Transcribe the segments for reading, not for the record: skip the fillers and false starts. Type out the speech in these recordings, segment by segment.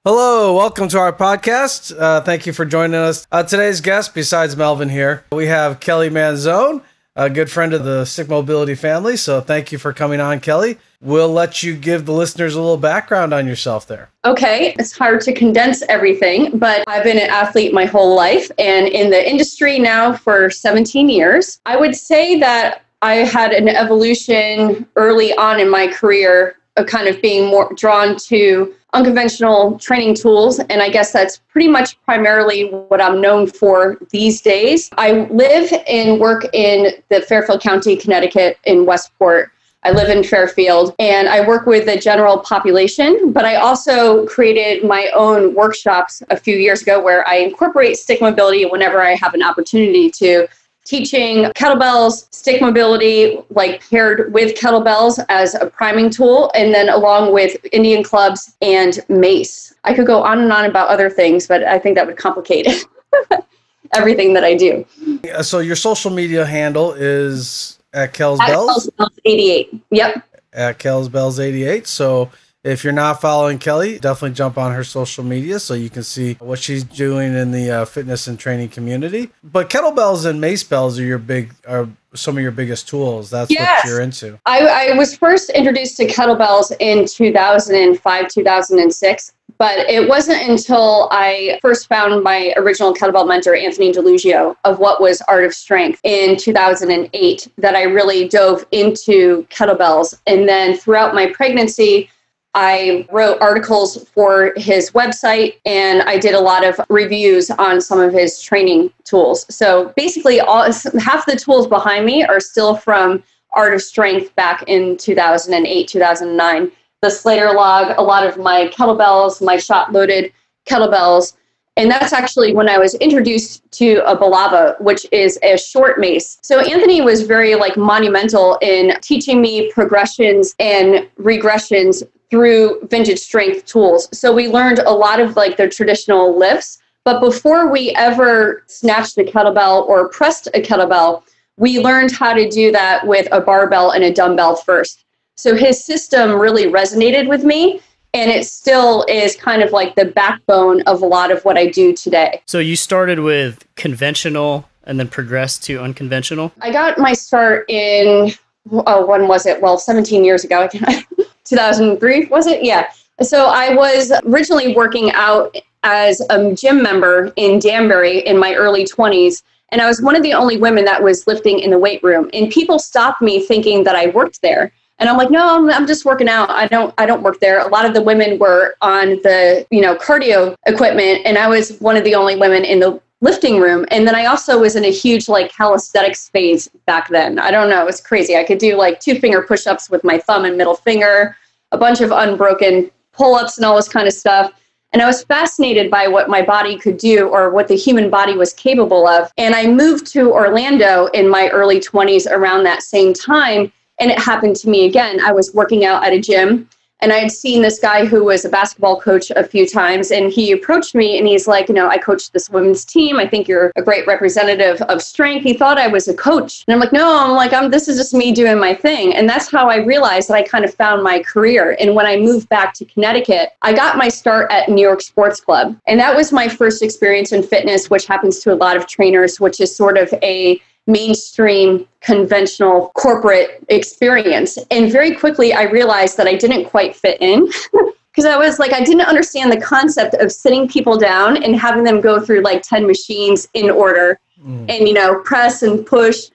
Hello, welcome to our podcast. Thank you for joining us. Today's guest, besides Melvin here, we have Kelly Manzone, a good friend of the Stick Mobility family. So thank you for coming on, Kelly. We'll let you give the listeners a little background on yourself there. Okay, it's hard to condense everything, but I've been an athlete my whole life and in the industry now for 17 years. I would say that I had an evolution early on in my career of kind of being more drawn to unconventional training tools. And I guess that's pretty much primarily what I'm known for these days. I live and work in the Fairfield County, Connecticut in Westport. I live in Fairfield and I work with the general population, but I also created my own workshops a few years ago where I incorporate stick mobility whenever I have an opportunity to. Teaching kettlebells, stick mobility, like paired with kettlebells as a priming tool, and then along with Indian clubs and mace. I could go on and on about other things, but I think that would complicate everything that I do. So your social media handle is at KellsBells? At KellsBells 88. Yep. At KellsBells 88. So if you're not following Kelly, definitely jump on her social media so you can see what she's doing in the fitness and training community. But kettlebells and mace bells are some of your biggest tools. That's what you're into. I was first introduced to kettlebells in 2005, 2006. But it wasn't until I first found my original kettlebell mentor, Anthony DeLugio, of what was Art of Strength in 2008 that I really dove into kettlebells. And then throughout my pregnancy, I wrote articles for his website and I did a lot of reviews on some of his training tools. So basically half the tools behind me are still from Art of Strength back in 2008, 2009. The Slater log, a lot of my kettlebells, my shot-loaded kettlebells. And that's actually when I was introduced to a balava, which is a short mace. So Anthony was very monumental in teaching me progressions and regressions through vintage strength tools. So we learned a lot of the traditional lifts, but before we ever snatched a kettlebell or pressed a kettlebell, we learned how to do that with a barbell and a dumbbell first. So his system really resonated with me, and it still is kind of the backbone of a lot of what I do today. So you started with conventional and then progressed to unconventional? I got my start in, when was it? Well, 17 years ago. 2003, was it? Yeah. So I was originally working out as a gym member in Danbury in my early 20s. And I was one of the only women that was lifting in the weight room. And people stopped me thinking that I worked there. And I'm like, no, I'm just working out. I don't work there. A lot of the women were on the, cardio equipment. And I was one of the only women in the lifting room. And then I also was in a huge calisthenics phase back then. I don't know. It's crazy. I could do 2-finger push-ups with my thumb and middle finger, a bunch of unbroken pull-ups and all this kind of stuff. And I was fascinated by what my body could do or what the human body was capable of. And I moved to Orlando in my early 20s around that same time. And it happened to me again. I was working out at a gym. And I had seen this guy who was a basketball coach a few times, and he approached me and he's like, I coach this women's team. I think you're a great representative of strength. He thought I was a coach. And I'm like, no, this is just me doing my thing. And that's how I realized that I kind of found my career. And when I moved back to Connecticut, I got my start at New York Sports Club. And that was my first experience in fitness, which happens to a lot of trainers, which is sort of a mainstream, conventional corporate experience. And very quickly, I realized that I didn't quite fit in because I was I didn't understand the concept of sitting people down and having them go through 10 machines in order and, press and push.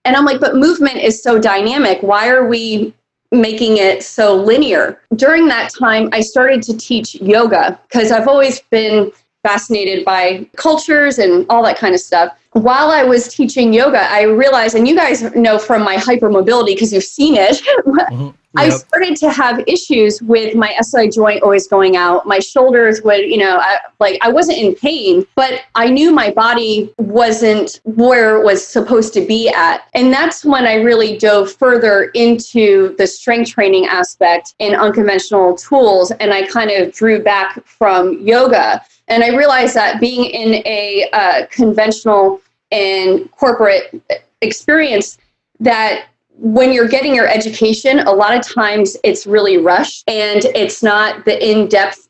And I'm like, but movement is so dynamic. Why are we making it so linear? During that time, I started to teach yoga because I've always been fascinated by cultures and all that kind of stuff. While I was teaching yoga, I realized, and you guys know from my hypermobility because you've seen it, Yep. I started to have issues with my SI joint always going out. My shoulders would, I wasn't in pain, but I knew my body wasn't where it was supposed to be at. And that's when I really dove further into the strength training aspect and unconventional tools. And I kind of drew back from yoga. And I realized that being in a conventional and corporate experience, that when you're getting your education, a lot of times it's really rushed and it's not the in-depth,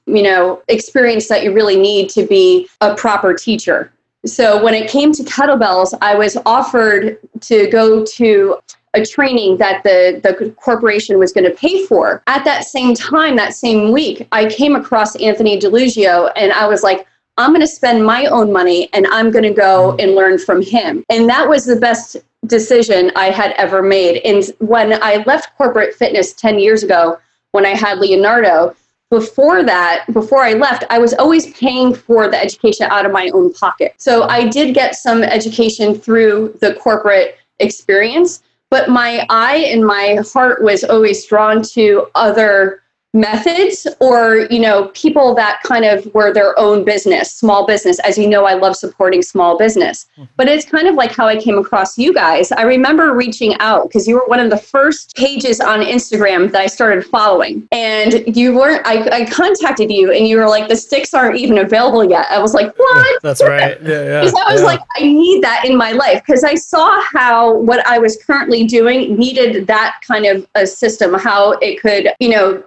experience that you really need to be a proper teacher. So when it came to kettlebells, I was offered to go to a training that the corporation was going to pay for. At that same time, that same week, I came across Anthony DeLugio and I was like, I'm going to spend my own money and I'm going to go and learn from him. And that was the best decision I had ever made. And when I left corporate fitness 10 years ago, when I had Leonardo, before I left, I was always paying for the education out of my own pocket. So I did get some education through the corporate experience, but my eye and my heart was always drawn to other methods or, people that kind of were their own business, small business. As you know, I love supporting small business, but it's kind of like how I came across you guys. I remember reaching out because you were one of the first pages on Instagram that I started following, and I contacted you and you were like, the sticks aren't even available yet. I was like, what? That's right. Yeah. Because I was like, I need that in my life because I saw how what I was currently doing needed that kind of a system, how it could,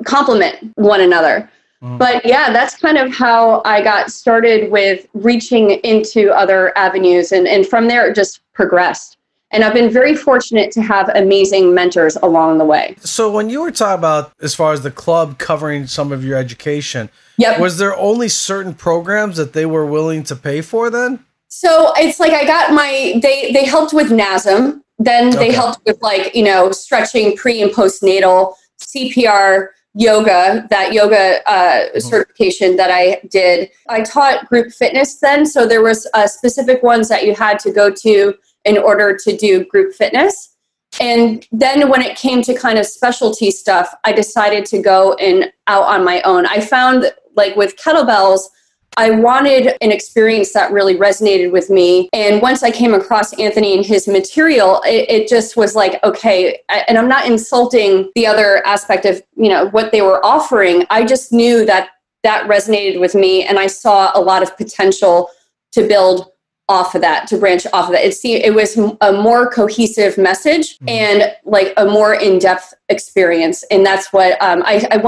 complement one another. But yeah, that's kind of how I got started with reaching into other avenues. And from there, it just progressed. And I've been very fortunate to have amazing mentors along the way. So when you were talking about, as far as the club covering some of your education, was there only certain programs that they were willing to pay for then? So it's like I got they helped with NASM. Then they helped with stretching pre and postnatal, CPR, yoga, that yoga certification that I did. I taught group fitness then. So there was specific ones that you had to go to in order to do group fitness. And then when it came to kind of specialty stuff, I decided to go out on my own. I found like with kettlebells, I wanted an experience that really resonated with me. And once I came across Anthony and his material, it just was like, okay, and I'm not insulting the other aspect of, what they were offering. I just knew that resonated with me. And I saw a lot of potential to build off of that, to branch off of that. It was a more cohesive message and like a more in-depth experience. And that's what I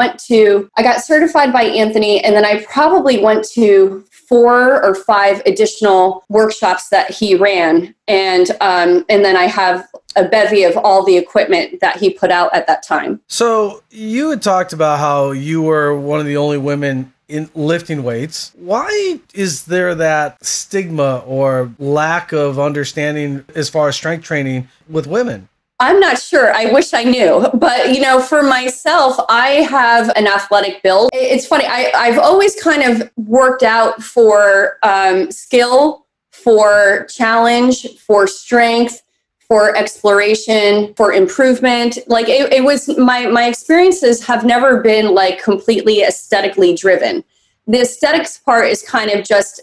got certified by Anthony, and then I probably went to 4 or 5 additional workshops that he ran. And then I have a bevy of all the equipment that he put out at that time. So you had talked about how you were one of the only women in lifting weights. Why is there that stigma or lack of understanding as far as strength training with women? I'm not sure. I wish I knew. But, for myself, I have an athletic build. It's funny. I've always kind of worked out for skill, for challenge, for strength, for exploration, for improvement. Like it was my experiences have never been like completely aesthetically driven. The aesthetics part is kind of just,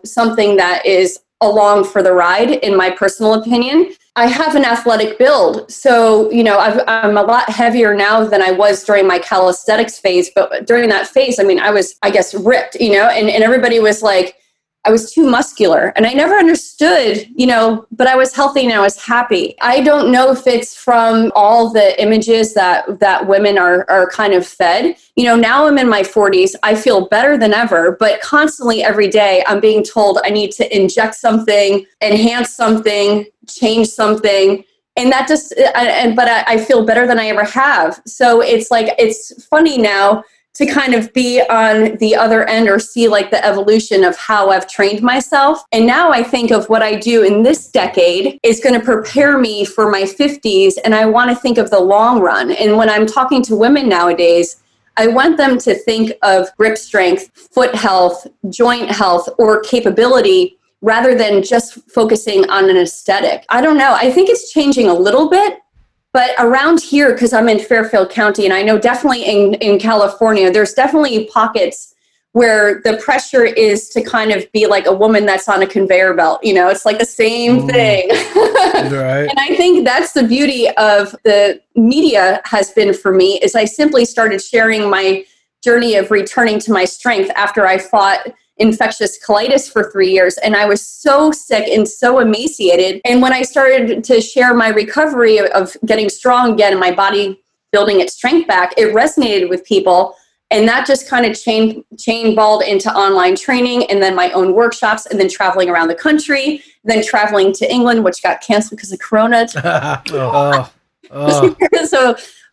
something that is along for the ride, in my personal opinion. I have an athletic build. So, I'm a lot heavier now than I was during my calisthenics phase. But during that phase, I was, I guess, ripped, and everybody was like, I was too muscular, and I never understood, but I was healthy and I was happy. I don't know if it's from all the images that women are kind of fed. Now I'm in my 40s. I feel better than ever, but constantly every day I'm being told I need to inject something, enhance something, change something. And that but I feel better than I ever have. So it's like, it's funny now to kind of be on the other end or see like the evolution of how I've trained myself. And now I think of what I do in this decade is going to prepare me for my 50s. And I want to think of the long run. And when I'm talking to women nowadays, I want them to think of grip strength, foot health, joint health, or capability rather than just focusing on an aesthetic. I don't know. I think it's changing a little bit. But around here, because I'm in Fairfield County, and I know definitely in California, there's definitely pockets where the pressure is to kind of be like a woman that's on a conveyor belt. It's like the same thing. Right. And I think that's the beauty of the media has been for me, is I simply started sharing my journey of returning to my strength after I fought infectious colitis for 3 years. And I was so sick and so emaciated. And when I started to share my recovery of getting strong again and my body building its strength back, it resonated with people. And that just kind of chain balled into online training and then my own workshops and then traveling around the country, then traveling to England, which got canceled because of Corona. So,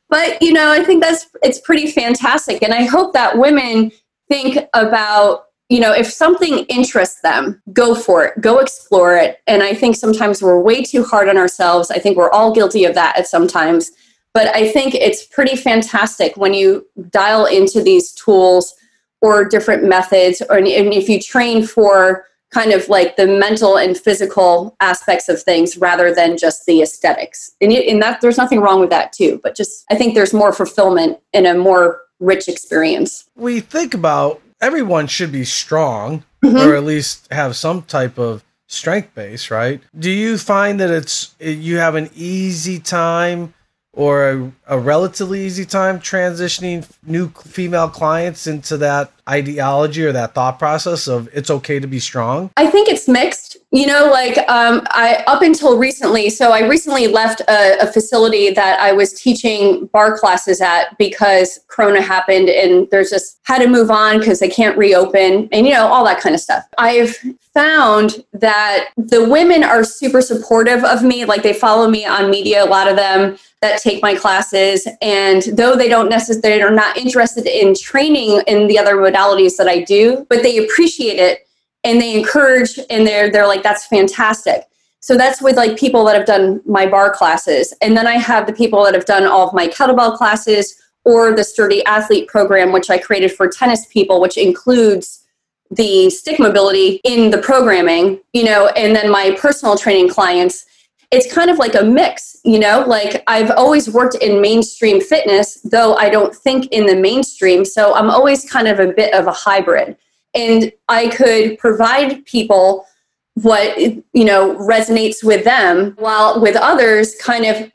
but, you know, I think it's pretty fantastic. And I hope that women think about, you know, if something interests them, go for it, go explore it. And I think sometimes we're way too hard on ourselves. I think we're all guilty of that at sometimes. But I think it's pretty fantastic when you dial into these tools or different methods, and if you train for kind of like the mental and physical aspects of things rather than just the aesthetics. And that there's nothing wrong with that too, but just I think there's more fulfillment in a more rich experience. We think about everyone should be strong or at least have some type of strength base, right? Do you find that you have an easy time or a relatively easy time transitioning new female clients into that ideology or that thought process of it's okay to be strong? I think it's mixed. You know, like I up until recently, so I recently left a facility that I was teaching bar classes at because Corona happened and there's just had to move on because they can't reopen and, you know, all that kind of stuff. I've found that the women are super supportive of me. Like they follow me on media, a lot of them that take my classes. And though they are not interested in training in the other modalities that I do, but they appreciate it and they encourage and they're like, that's fantastic. So that's with like people that have done my bar classes. And then I have the people that have done all of my kettlebell classes or the Sturdy Athlete program, which I created for tennis people, which includes the stick mobility in the programming, you know, and then my personal training clients. It's kind of like a mix, you know, like I've always worked in mainstream fitness, though I don't think in the mainstream. So I'm always kind of a bit of a hybrid. And I could provide people what, you know, resonates with them, while with others kind of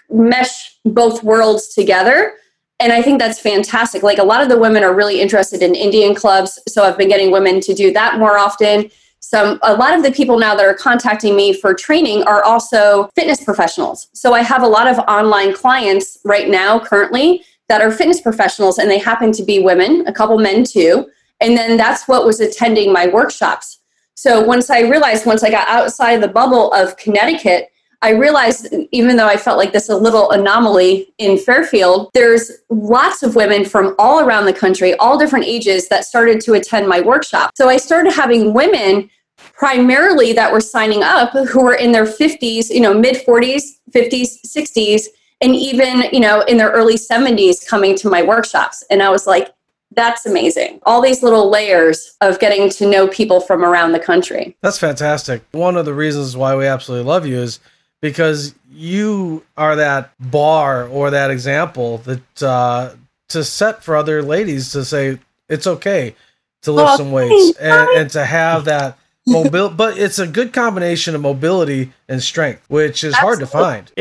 mesh both worlds together. And I think that's fantastic. Like a lot of the women are really interested in Indian clubs. So I've been getting women to do that more often. A lot of the people now that are contacting me for training are also fitness professionals. So I have a lot of online clients right now currently that are fitness professionals and they happen to be women, a couple men too. And then that's what was attending my workshops. So once I got outside of the bubble of Connecticut, I realized, even though I felt like this a little anomaly in Fairfield, there's lots of women from all around the country, all different ages that started to attend my workshop. So I started having women primarily that were signing up who were in their 50s, you know, mid 40s, 50s, 60s, and even, you know, in their early 70s coming to my workshops. And I was like, that's amazing. All these little layers of getting to know people from around the country. That's fantastic. One of the reasons why we absolutely love you is because you are that bar or that example that to set for other ladies to say it's okay to lift some weights and to have that mobility. But it's a good combination of mobility and strength, which is hard to find.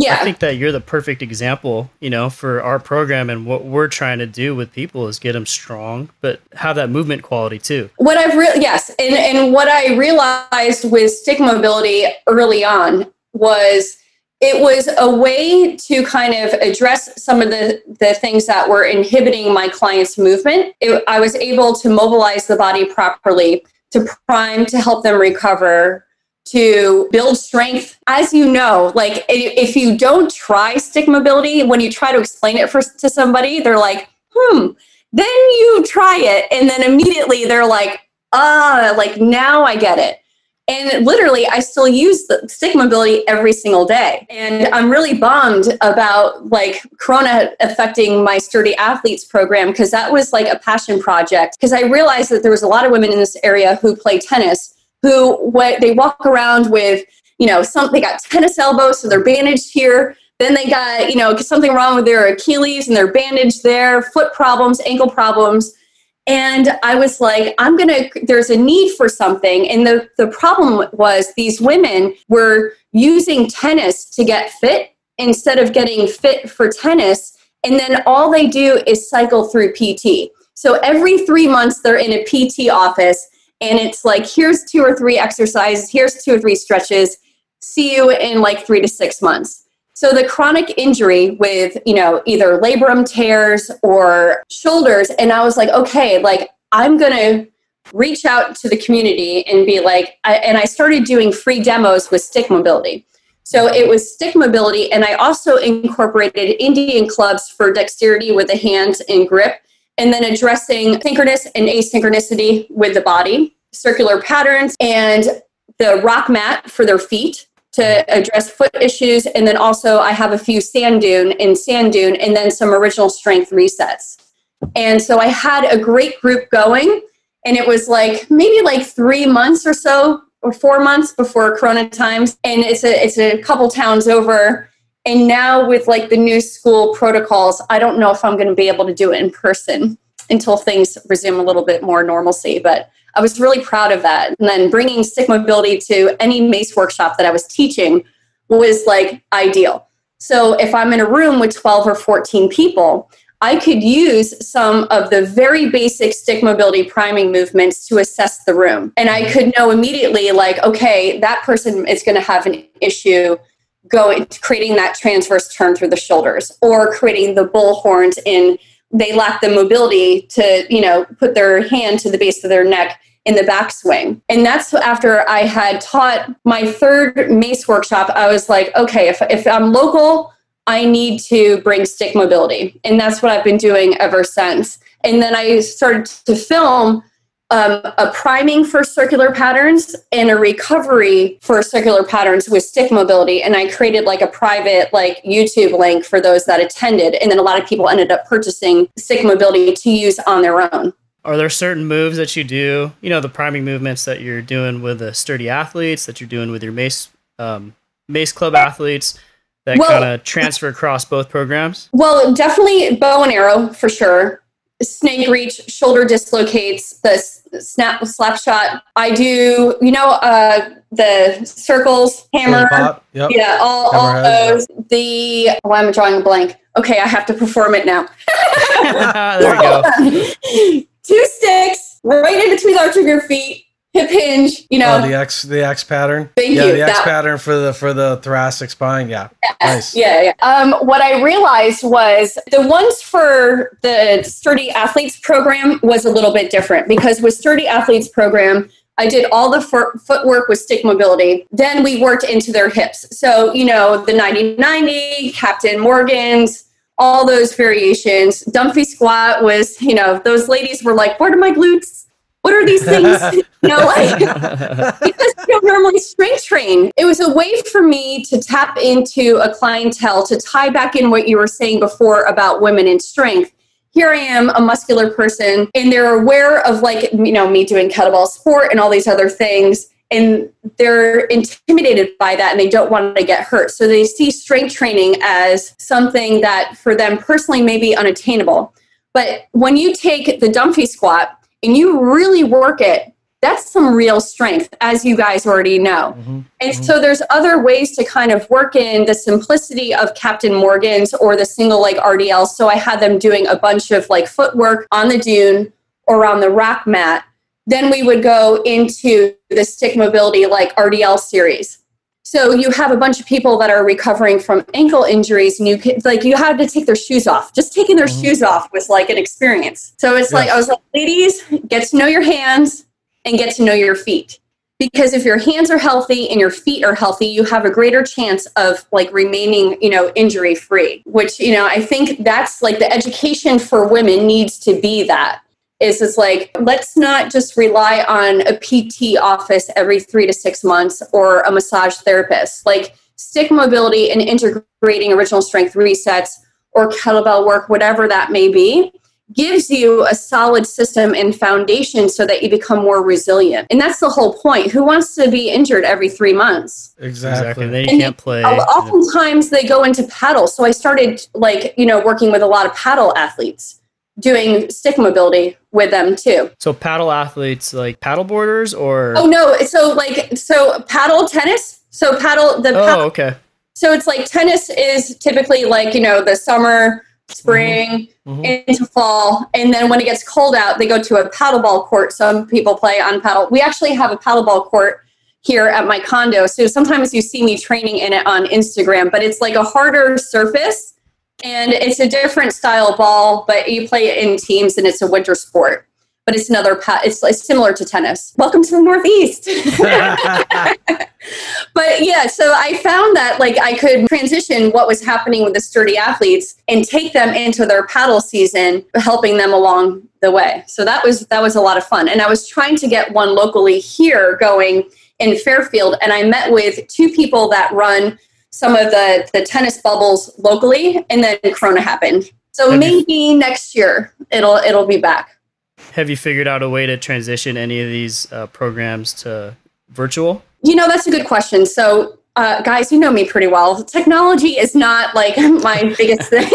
Yeah, I think that you're the perfect example, you know, for our program, and what we're trying to do with people is get them strong, but have that movement quality too. What I realized with stick mobility early on was it was a way to kind of address some of the things that were inhibiting my clients' movement. I was able to mobilize the body properly, to prime, to help them recover, to build strength. As you know, like if you don't try stick mobility, when you try to explain it to somebody, they're like, then you try it. And then immediately they're like, like now I get it. And literally I still use the stick mobility every single day. And I'm really bummed about like Corona affecting my Sturdy Athletes program, because that was like a passion project. Because I realized that there was a lot of women in this area who play tennis who they walk around with, you know, they got tennis elbows, so they're bandaged here. Then they got, you know, something wrong with their Achilles and they're bandaged there, foot problems, ankle problems. And I was like, there's a need for something. And the problem was these women were using tennis to get fit instead of getting fit for tennis. And then all they do is cycle through PT. So every 3 months, they're in a PT office, and it's like, here's 2 or 3 exercises, here's 2 or 3 stretches. See you in like 3 to 6 months. So the chronic injury with, either labrum tears or shoulders, and I was like, okay, like I'm going to reach out to the community and be like, I started doing free demos with stick mobility. So it was stick mobility, and I also incorporated Indian clubs for dexterity with the hands and grip, and then addressing synchronous and asynchronicity with the body, circular patterns, and the rock mat for their feet to address foot issues. And then also I have a few sand dune, and then some original strength resets. And so I had a great group going, and it was like maybe like 3 months or so, or 4 months before Corona times. And it's a couple towns over. And now with like the new school protocols, I don't know if I'm going to be able to do it in person until things resume a little bit more normalcy. But I was really proud of that. And then bringing stick mobility to any mace workshop that I was teaching was like ideal. So if I'm in a room with 12 or 14 people, I could use some of the very basic stick mobility priming movements to assess the room. And I could know immediately, like, okay, that person is going to have an issue creating that transverse turn through the shoulders, or creating the bull horns, and they lack the mobility to, put their hand to the base of their neck in the backswing. And that's after I had taught my 3rd mace workshop. I was like, okay, if I'm local, I need to bring stick mobility. And that's what I've been doing ever since. And then I started to film a priming for circular patterns and a recovery for circular patterns with stick mobility. And I created like a private like YouTube link for those that attended. And then a lot of people ended up purchasing stick mobility to use on their own. Are there certain moves that you do, the priming movements that you're doing with the sturdy athletes, that you're doing with your mace club athletes, that kind of transfer across both programs? Well, definitely bow and arrow for sure. Snake reach, shoulder dislocates, the slap shot. I do, the circles, hammer. Yep. Yeah, all those. Why am I drawing a blank? Okay, I have to perform it now. There we go. 2 sticks right in between the arch of your feet. Hip hinge, the X pattern. Thank you. The X pattern for the thoracic spine. Yeah. Nice. Yeah. What I realized was the ones for the Sturdy Athletes program was a little bit different, because with Sturdy Athletes program, I did all the footwork with stick mobility. Then we worked into their hips. So, the 90-90, Captain Morgan's, all those variations. Dumpy squat was, those ladies were like, what are my glutes? What are these things? Because you don't normally strength train. It was a way for me to tap into a clientele, to tie back in what you were saying before about women in strength. Here I am, a muscular person, and they're aware of me doing kettlebell sport and all these other things, and they're intimidated by that, and they don't want to get hurt. So they see strength training as something that for them personally may be unattainable. But when you take the Dumpy squat and you really work it, that's some real strength, as you guys already know. And so there's other ways to kind of work in the simplicity of Captain Morgan's or the single leg RDL. So I had them doing a bunch of footwork on the dune or on the rack mat. Then we would go into the stick mobility RDL series. So you have a bunch of people that are recovering from ankle injuries, and you had to take their shoes off. Just taking their shoes off was an experience. So it's I was like, ladies, get to know your hands and get to know your feet. Because if your hands are healthy and your feet are healthy, you have a greater chance of remaining, injury free, which, I think that's the education for women needs to be that. It's let's not just rely on a PT office every 3 to 6 months or a massage therapist. Stick mobility and integrating original strength resets or kettlebell work, whatever that may be, gives you a solid system and foundation so that you become more resilient. And that's the whole point. Who wants to be injured every 3 months? Exactly. Then you can't play. Oftentimes they go into paddle. So I started working with a lot of paddle athletes, doing stick mobility with them too. So paddle athletes, paddle boarders, or? Oh no, so paddle tennis. So paddle. Okay. So it's tennis is typically the summer spring, into fall. And then when it gets cold out, they go to a paddleball court. Some people play on paddle. We actually have a paddleball court here at my condo. So sometimes you see me training in it on Instagram, but it's like a harder surface and it's a different style ball, but you play it in teams and it's a winter sport. But it's it's similar to tennis. Welcome to the Northeast. But yeah, so I found that like I could transition what was happening with the sturdy athletes and take them into their paddle season, helping them along the way. So that was a lot of fun. And I was trying to get one locally here going in Fairfield. And I met with two people that run some of the tennis bubbles locally. And then Corona happened. So maybe next year it'll be back. Have you figured out a way to transition any of these programs to virtual? That's a good question. So, guys, you know me pretty well. Technology is not like my biggest thing.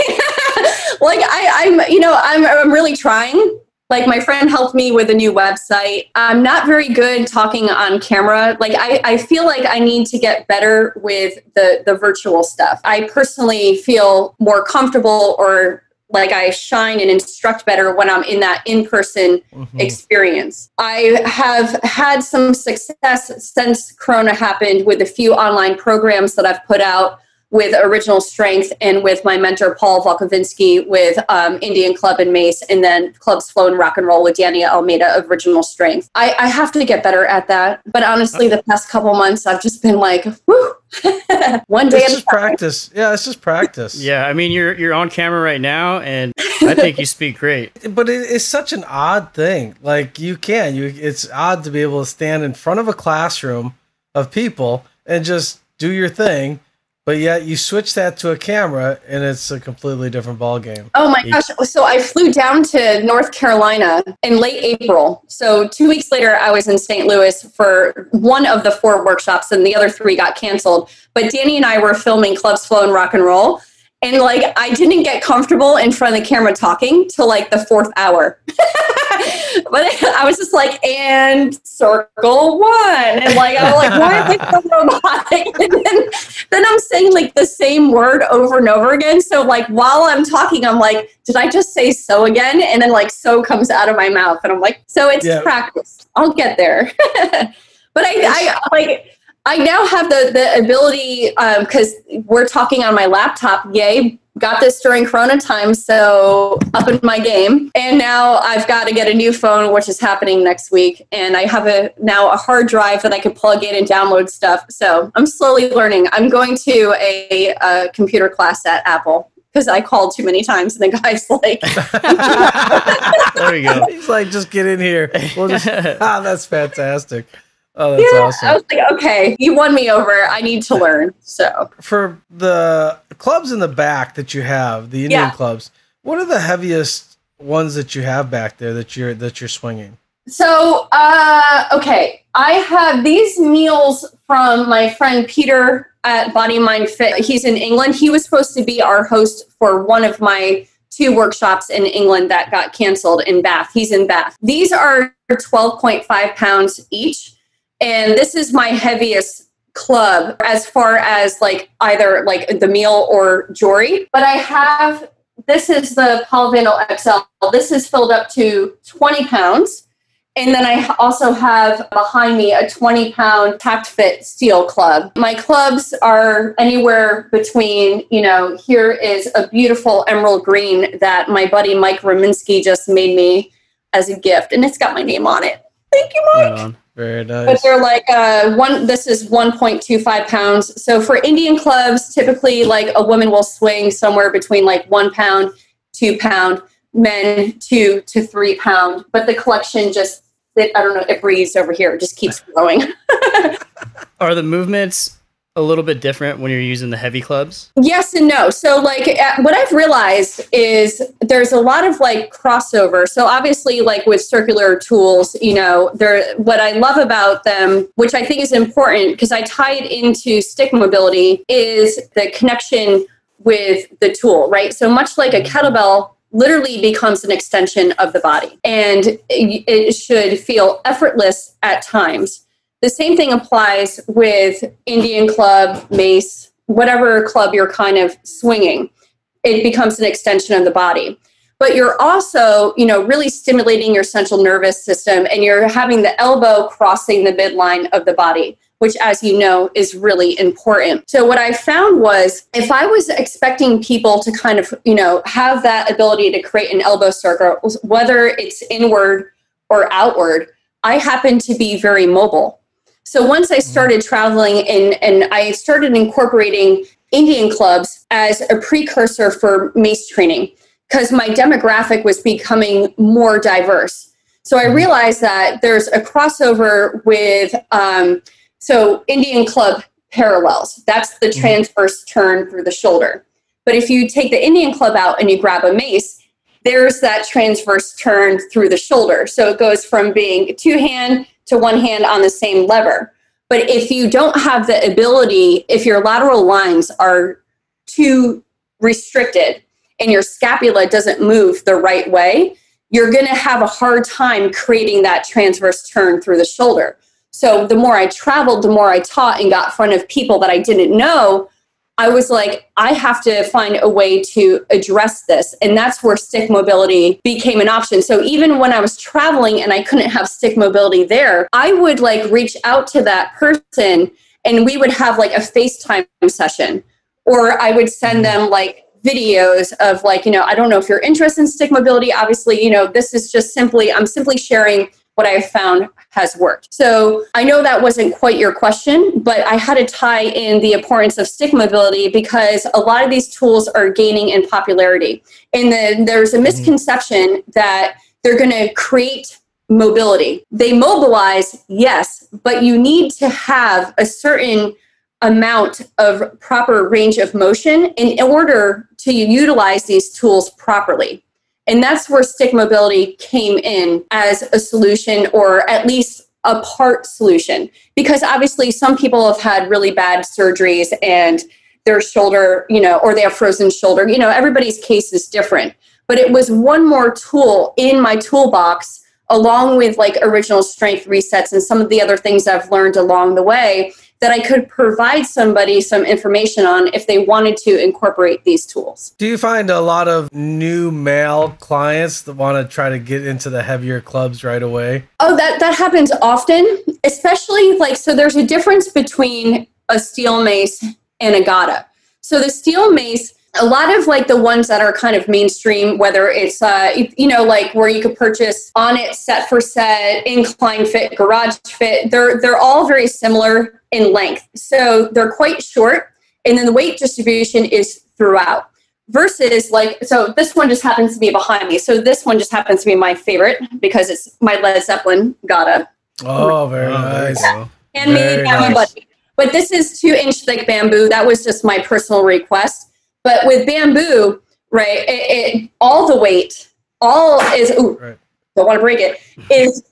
Like I'm really trying. Like my friend helped me with a new website. I'm not very good talking on camera. Like I feel like I need to get better with the virtual stuff. I personally feel more comfortable or like I shine and instruct better when I'm in that in-person experience. I have had some success since Corona happened with a few online programs that I've put out with Original Strength and with my mentor, Paul Volkovinsky, with Indian Club and Mace, and then Clubs Flow and Rock and Roll with Dania Almeida of Original Strength. I have to get better at that. But honestly, the past couple months, I've just been like, whoo, one day at a time. It's just practice. Yeah, it's just practice. Yeah, I mean, you're on camera right now, and I think you speak great. But it's such an odd thing. Like it's odd to be able to stand in front of a classroom of people and just do your thing. But yet you switch that to a camera and it's a completely different ballgame. Oh my gosh. So I flew down to North Carolina in late April. So 2 weeks later, I was in St. Louis for one of the 4 workshops and the other 3 got canceled. But Danny and I were filming Clubs Flow and Rock and Roll. And like, I didn't get comfortable in front of the camera talking till like the 4th hour. But I was just like, and circle 1. And like, I was like, why am I so robotic? And then I'm saying like the same word over and over again. So like, while I'm talking, I'm like, did I just say so again? And then like, so comes out of my mouth. And I'm like, so it's practice. I'll get there. But I now have the ability, because we're talking on my laptop, yay, got this during Corona time, so up in my game. And now I've got to get a new phone, which is happening next week. And I have now a hard drive that I can plug in and download stuff. So I'm slowly learning. I'm going to a computer class at Apple because I called too many times. And the guy's like... There you go. He's like, just get in here. We'll just, that's fantastic. Oh, that's awesome. I was like, okay, you won me over. I need to learn. So for the clubs in the back that you have, the Indian clubs, what are the heaviest ones that you have back there that you're swinging? So, okay, I have these meals from my friend Peter at Body Mind Fit. He's in England. He was supposed to be our host for one of my 2 workshops in England that got canceled in Bath. He's in Bath. These are 12.5 pounds each. And this is my heaviest club as far as like either like the meal or jewelry. But this is the Palvino XL. This is filled up to 20 pounds. And then I also have behind me a 20-pound Tact Fit steel club. My clubs are anywhere between, here is a beautiful emerald green that my buddy Mike Rominski just made me as a gift. And it's got my name on it. Thank you, Mike. Very nice. But they're like this is 1.25 pounds. So for Indian clubs, typically like a woman will swing somewhere between like 1 pound, 2 pound, men 2 to 3 pound. But the collection it breathes over here. It just keeps growing. Are the movements a little bit different when you're using the heavy clubs? Yes and no. So like what I've realized is there's a lot of like crossover. So obviously like with circular tools, what I love about them, which I think is important because I tie it into stick mobility, is the connection with the tool, right? So much like a kettlebell literally becomes an extension of the body and it should feel effortless at times. The same thing applies with Indian club, mace, whatever club you're kind of swinging. it becomes an extension of the body. But you're also, really stimulating your central nervous system, and you're having the elbow crossing the midline of the body, which, as you know, is really important. So what I found was, if I was expecting people to kind of, have that ability to create an elbow circle, whether it's inward or outward, I happen to be very mobile. So once I started traveling and I started incorporating Indian clubs as a precursor for mace training, because my demographic was becoming more diverse. So I realized that there's a crossover with, so Indian club parallels. That's the transverse turn through the shoulder. But if you take the Indian club out and you grab a mace, there's that transverse turn through the shoulder. So it goes from being two hand to one hand on the same lever. But if you don't have the ability, if your lateral lines are too restricted, and your scapula doesn't move the right way, you're going to have a hard time creating that transverse turn through the shoulder. So the more I traveled, the more I taught and got in front of people that I didn't know, I was like, I have to find a way to address this. And that's where stick mobility became an option. So even when I was traveling and I couldn't have stick mobility there, I would reach out to that person and we would have a FaceTime session, or I would send them videos of I don't know if you're interested in stick mobility. Obviously, this is just I'm simply sharing what I've found has worked. So I know that wasn't quite your question, but I had to tie in the importance of stick mobility because a lot of these tools are gaining in popularity. And there's a misconception that they're going to create mobility. They mobilize, yes, but you need to have a certain amount of proper range of motion in order to utilize these tools properly. And that's where stick mobility came in as a solution, or at least a part solution. Because obviously some people have had really bad surgeries and their shoulder, or they have frozen shoulder. Everybody's case is different. But it was one more tool in my toolbox, along with original strength resets and some of the other things I've learned along the way, that I could provide somebody some information on if they wanted to incorporate these tools. Do you find a lot of new male clients that want to try to get into the heavier clubs right away? Oh, that happens often, especially so there's a difference between a steel mace and a gata. So the steel mace, a lot of the ones that are kind of mainstream, whether it's, where you could purchase on it, set for set, incline fit, garage fit, they're all very similar in length. So they're quite short, and then the weight distribution is throughout. Versus so this one just happens to be behind me. So this one just happens to be my favorite because it's my Led Zeppelin gata. Oh, very nice. Yeah. Handmade bamboo buddy. But this is 2-inch thick bamboo. That was just my personal request. But with bamboo, right, it all the weight, all is, don't want to break it, is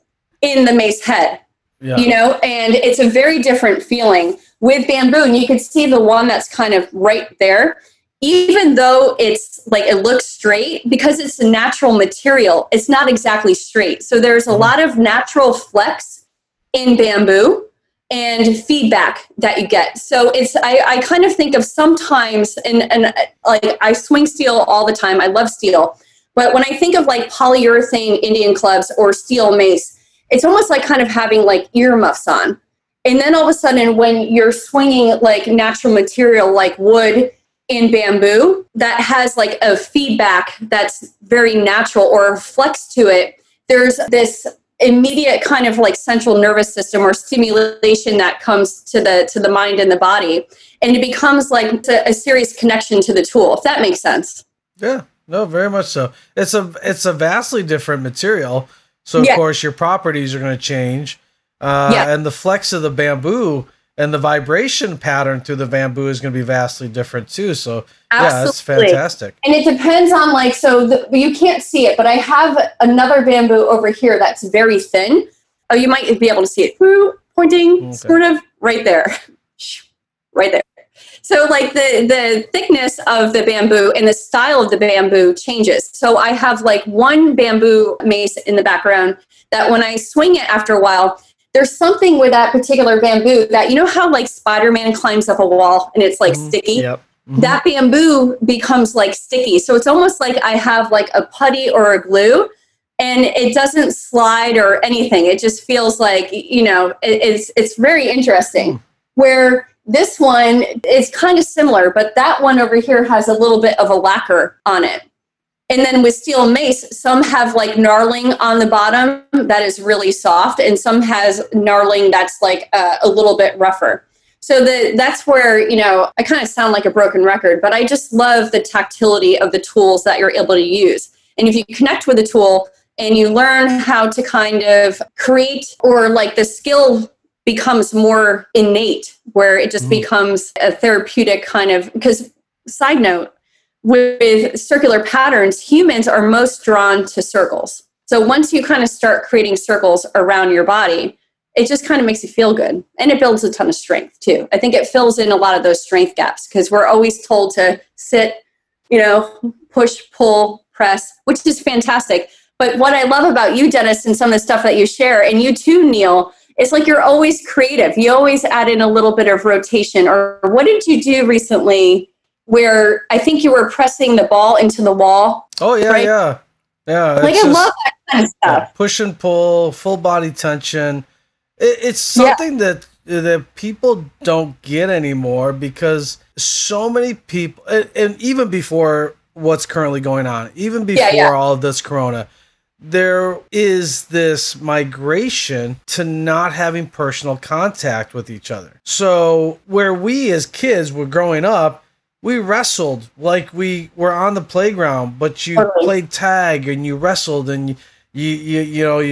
in the mace head. Yeah. And it's a very different feeling with bamboo. And you can see the one that's kind of right there, even though it's it looks straight, because it's a natural material, it's not exactly straight. So there's a lot of natural flex in bamboo and feedback that you get. So I kind of think of sometimes, and I swing steel all the time. I love steel. But when I think of polyurethane Indian clubs or steel mace, it's almost kind of having earmuffs on. And then all of a sudden, when you're swinging natural material like wood in bamboo, that has a feedback that's very natural or flex to it, there's this immediate kind of central nervous system or stimulation that comes to the mind and the body. And it becomes a serious connection to the tool, if that makes sense. Yeah, no, very much so. It's a vastly different material. So, of course, your properties are going to change. And the flex of the bamboo and the vibration pattern through the bamboo is going to be vastly different, too. So, yeah, it's fantastic. And it depends on, you can't see it, but I have another bamboo over here that's very thin. Oh, you might be able to see it. Pointing, sort of, right there. Right there. So the thickness of the bamboo and the style of the bamboo changes. So I have one bamboo mace in the background that when I swing it after a while, there's something with that particular bamboo that, how Spider-Man climbs up a wall and it's sticky? Yep. that bamboo becomes like sticky. So it's almost like I have like a putty or a glue, and it doesn't slide or anything. It just feels like, it's very interesting. Where this one is kind of similar, but that one over here has a little bit of a lacquer on it. And then with steel mace, some have like knurling on the bottom that is really soft, and some has knurling that's like a little bit rougher. So that's where, I kind of sound like a broken record, but I just love the tactility of the tools that you're able to use. And if you connect with a tool and you learn how to kind of create, or like the skill becomes more innate, where it just becomes a therapeutic kind of, because side note, with circular patterns, humans are most drawn to circles. So once you kind of start creating circles around your body, it just kind of makes you feel good. And it builds a ton of strength too. I think it fills in a lot of those strength gaps, because we're always told to sit, push, pull, press, which is fantastic. But what I love about you, Dennis, and some of the stuff that you share, and you too, Neil, it's like you're always creative. You always add in a little bit of rotation. Or what did you do recently where I think you were pressing the ball into the wall? Oh, yeah, right? Yeah. Like, I love that kind of stuff. Yeah, push and pull, full body tension. It's something that people don't get anymore, because so many people, and even before what's currently going on, even before all of this corona, there is this migration to not having personal contact with each other. So where we as kids were growing up, we wrestled like we were on the playground, but you played tag and you wrestled and you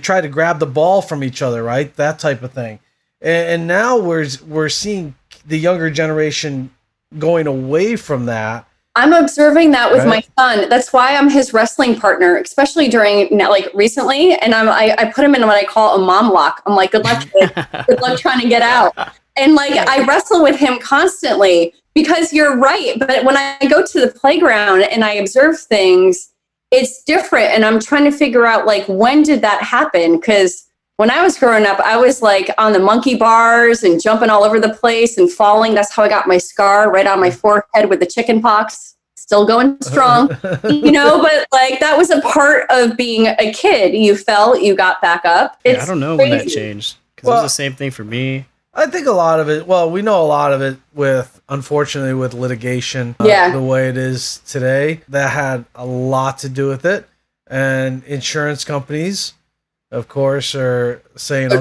try to grab the ball from each other, right? That type of thing. And now we're seeing the younger generation going away from that. I'm observing that with my son. That's why I'm his wrestling partner, especially during recently. And I put him in what I call a mom lock. I'm like, good luck, kid. Good luck trying to get out. And I wrestle with him constantly, because you're right. But when I go to the playground and I observe things, it's different. And I'm trying to figure out when did that happen? Because when I was growing up, I was on the monkey bars and jumping all over the place and falling. That's how I got my scar right on my forehead with the chicken pox. Still going strong, but that was a part of being a kid. You fell, you got back up. I don't know when that changed, because it was the same thing for me. I think a lot of it, we know a lot of it unfortunately with litigation, the way it is today, that had a lot to do with it. And insurance companies, of course, are saying,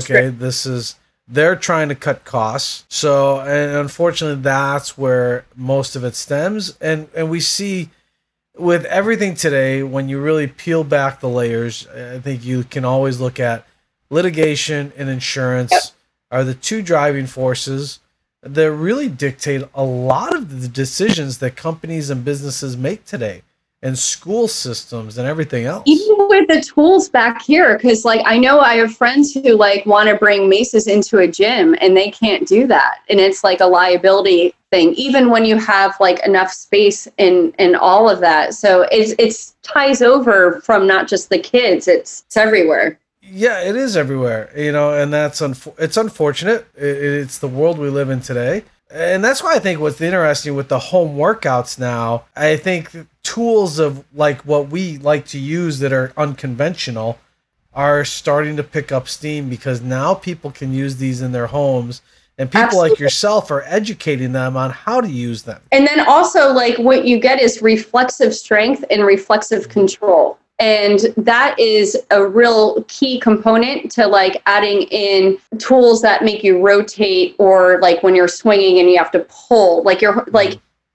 they're trying to cut costs. So, and unfortunately, that's where most of it stems. And we see with everything today, when you really peel back the layers, I think you can always look at litigation and insurance are the two driving forces that really dictate a lot of the decisions that companies and businesses make today, and school systems and everything else. Even with the tools back here, because I know I have friends who want to bring maces into a gym, and they can't do that. And it's a liability thing, even when you have enough space in all of that. So it's ties over from not just the kids, it's everywhere. Yeah, it is everywhere, and that's it's unfortunate. It's the world we live in today. And that's why I think what's interesting with the home workouts now, I think tools of what we like to use that are unconventional are starting to pick up steam, because now people can use these in their homes, and people like yourself are educating them on how to use them. And then also what you get is reflexive strength and reflexive control. And that is a real key component to adding in tools that make you rotate, or when you're swinging and you have to pull,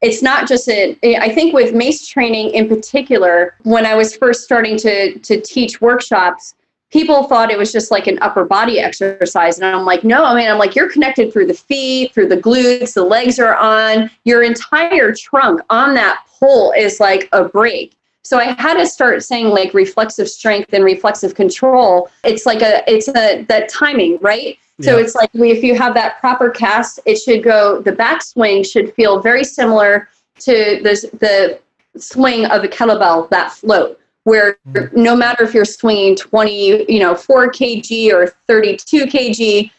it's not just I think with mace training in particular, when I was first starting to teach workshops, people thought it was just an upper body exercise. And I'm no, you're connected through the feet, through the glutes, the legs are on, your entire trunk on that pull is a brake. So I had to start saying reflexive strength and reflexive control. It's that timing, right? Yeah. So it's if you have that proper cast, it should go, the backswing should feel very similar to the swing of a kettlebell, that float, where no matter if you're swinging 4 kg or 32 kg,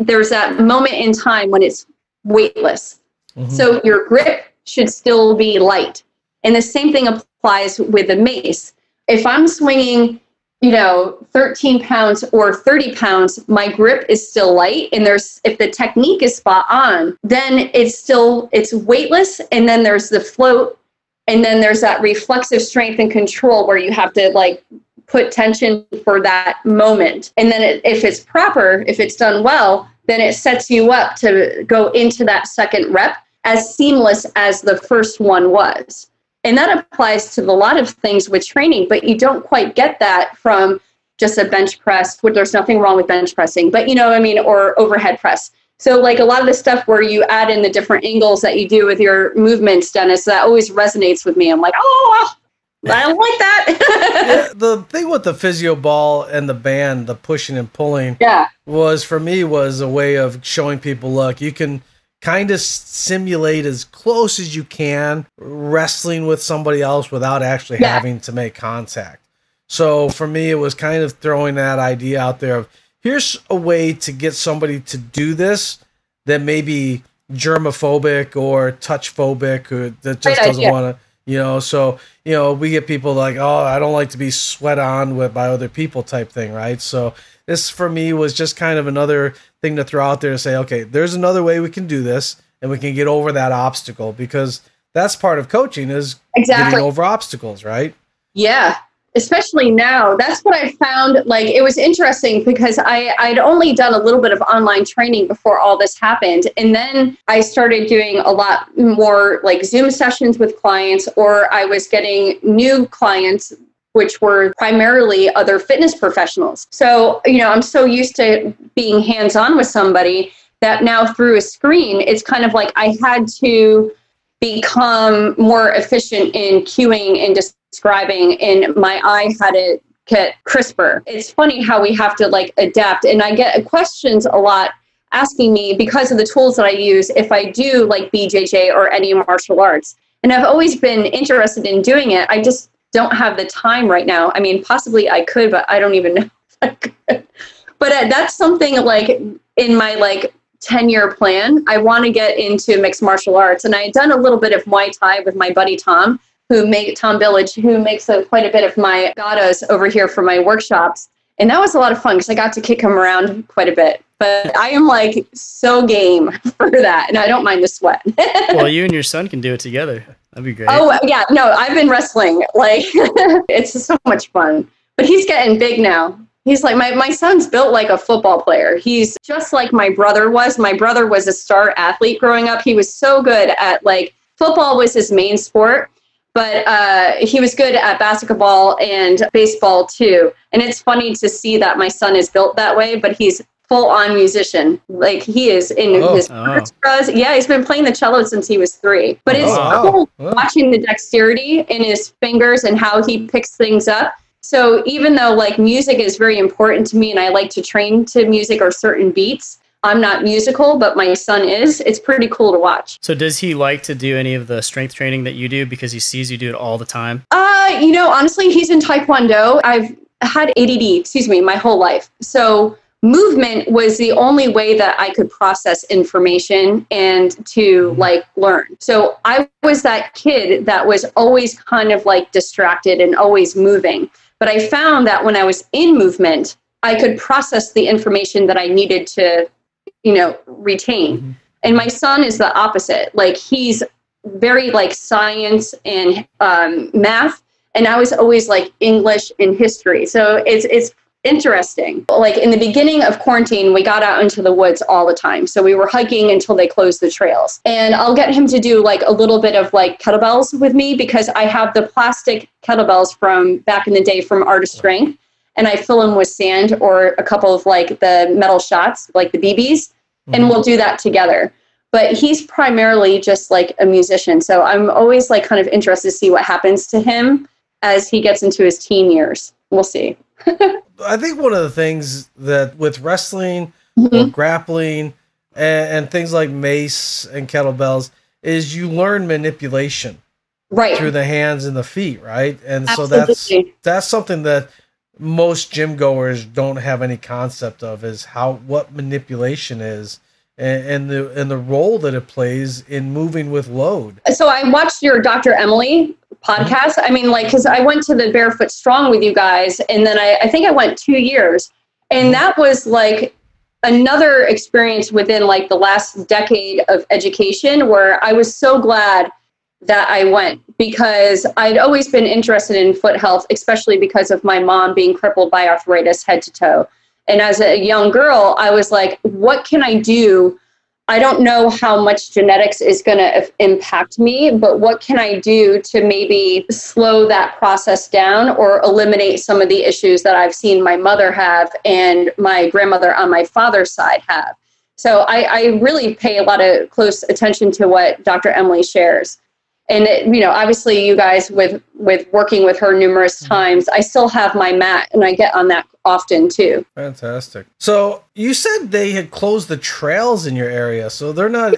there's that moment in time when it's weightless. So your grip should still be light. And the same thing applies with the mace. If I'm swinging, 13 pounds or 30 pounds, my grip is still light. And if the technique is spot on, then it's weightless. And then there's the float. And then there's that reflexive strength and control where you have to like put tension for that moment. And then if it's proper, if it's done well, then it sets you up to go into that second rep as seamless as the first one was. And that applies to a lot of things with training, but you don't quite get that from just a bench press, where there's nothing wrong with bench pressing, but or overhead press. So like a lot of the stuff where you add in the different angles that you do with your movements, Dennis, that always resonates with me. I'm like, oh, I like that. The thing with the physio ball and the band, the pushing and pulling, was a way of showing people, look, you can kind of simulate as close as you can wrestling with somebody else without actually having to make contact. So for me, it was kind of throwing that idea out there of, here's a way to get somebody to do this that may be germophobic or touch phobic, or that just doesn't want to, so, we get people like, oh, I don't like to be sweat on by other people type thing. Right. So this for me was just kind of another thing to throw out there to say, okay, there's another way we can do this and we can get over that obstacle, because that's part of coaching is getting over obstacles. Right. Yeah. Especially now, that's what I found. Like, it was interesting because I'd only done a little bit of online training before all this happened. And then I started doing a lot more like Zoom sessions with clients, or I was getting new clients, which were primarily other fitness professionals. So, I'm so used to being hands-on with somebody that now through a screen, it's kind of like I had to become more efficient in cueing and describing, and my eye had to get crisper. It's funny how we have to like adapt. And I get questions a lot asking me, because of the tools that I use, if I do like BJJ or any martial arts. And I've always been interested in doing it. I just don't have the time right now. I mean, possibly I could, but I don't even know if I could. But that's something like in my like 10-year plan. I want to get into mixed martial arts. And I had done a little bit of Muay Thai with my buddy Tom Village, who makes quite a bit of my gatas over here for my workshops. And that was a lot of fun because I got to kick him around quite a bit. But I am like so game for that. And I don't mind the sweat. Well, you and your son can do it together. That'd be great. Oh, yeah. No, I've been wrestling. Like, it's so much fun. But he's getting big now. He's like, my son's built like a football player. He's just like my brother was. My brother was a star athlete growing up. He was so good at like, football was his main sport. But he was good at basketball and baseball too. And it's funny to see that my son is built that way, but he's full-on musician. Like he is in his yeah, he's been playing the cello since he was 3. But it's cool watching the dexterity in his fingers and how he picks things up. So even though like music is very important to me and I like to train to music or certain beats, I'm not musical, but my son is. It's pretty cool to watch. So does he like to do any of the strength training that you do because he sees you do it all the time? Honestly, he's in Taekwondo. I've had ADD, my whole life. So movement was the only way that I could process information and to like learn. So I was that kid that was always kind of like distracted and always moving. But I found that when I was in movement, I could process the information that I needed to retain. Mm-hmm. And my son is the opposite. Like he's very like science and math. And I was always like English and history. So it's interesting. Like in the beginning of quarantine, we got out into the woods all the time. So we were hiking until they closed the trails. And I'll get him to do like a little bit of like kettlebells with me because I have the plastic kettlebells from back in the day from Art of Strength. And I fill them with sand or a couple of like the metal shots, like the BBs, and we'll do that together. But he's primarily just like a musician. So I'm always like kind of interested to see what happens to him as he gets into his teen years. We'll see. I think one of the things that with wrestling or grappling and things like mace and kettlebells is you learn manipulation through the hands and the feet, right? And Absolutely. So that's something that most gym goers don't have any concept of, is what manipulation is and the role that it plays in moving with load. So I watched your Dr. Emily podcast. I mean, like, because I went to the Barefoot Strong with you guys, and then I think I went 2 years, and that was like another experience within like the last decade of education where I was so glad that I went, because I'd always been interested in foot health, especially because of my mom being crippled by arthritis head to toe. And as a young girl, I was like, what can I do? I don't know how much genetics is going to impact me, but what can I do to maybe slow that process down or eliminate some of the issues that I've seen my mother have and my grandmother on my father's side have? So I really pay a lot of close attention to what Dr. Emily shares. And, obviously you guys with working with her numerous times, I still have my mat and I get on that often too. Fantastic. So you said they had closed the trails in your area, so they're not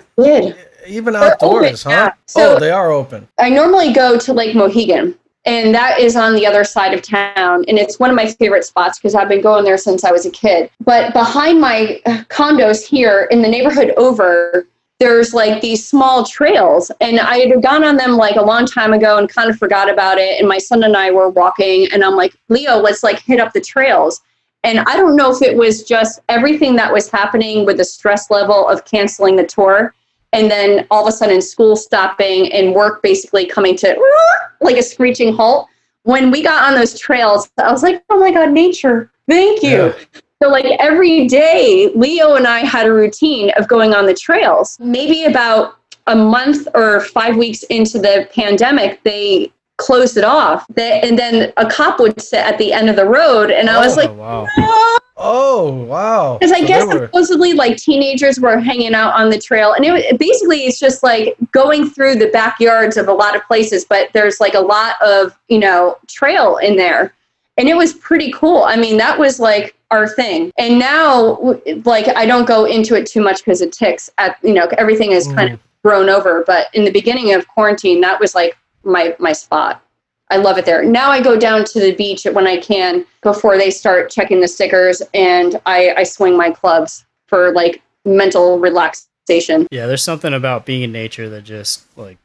even outdoors, huh? Yeah. So they are open. I normally go to Lake Mohegan, and that is on the other side of town. And it's one of my favorite spots because I've been going there since I was a kid. But behind my condos here in the neighborhood over, there's like these small trails, and I had gone on them like a long time ago and kind of forgot about it. And my son and I were walking, and I'm like, Leo, let's like hit up the trails. And I don't know if it was just everything that was happening with the stress level of canceling the tour, and then all of a sudden school stopping and work basically coming to like a screeching halt. When we got on those trails, I was like, oh my God, nature, thank you. Yeah. So like every day, Leo and I had a routine of going on the trails. Maybe about a month or 5 weeks into the pandemic, they closed it off. And then a cop would sit at the end of the road. And I was like, wow. Oh, wow. Because I guess supposedly like teenagers were hanging out on the trail. And it's just like going through the backyards of a lot of places, but there's like a lot of, trail in there. And it was pretty cool. I mean, that was like our thing. And now, like, I don't go into it too much because it ticks everything is kind of grown over. But in the beginning of quarantine, that was like my spot. I love it there. Now I go down to the beach when I can before they start checking the stickers, and I swing my clubs for like mental relaxation. Yeah, there's something about being in nature that just like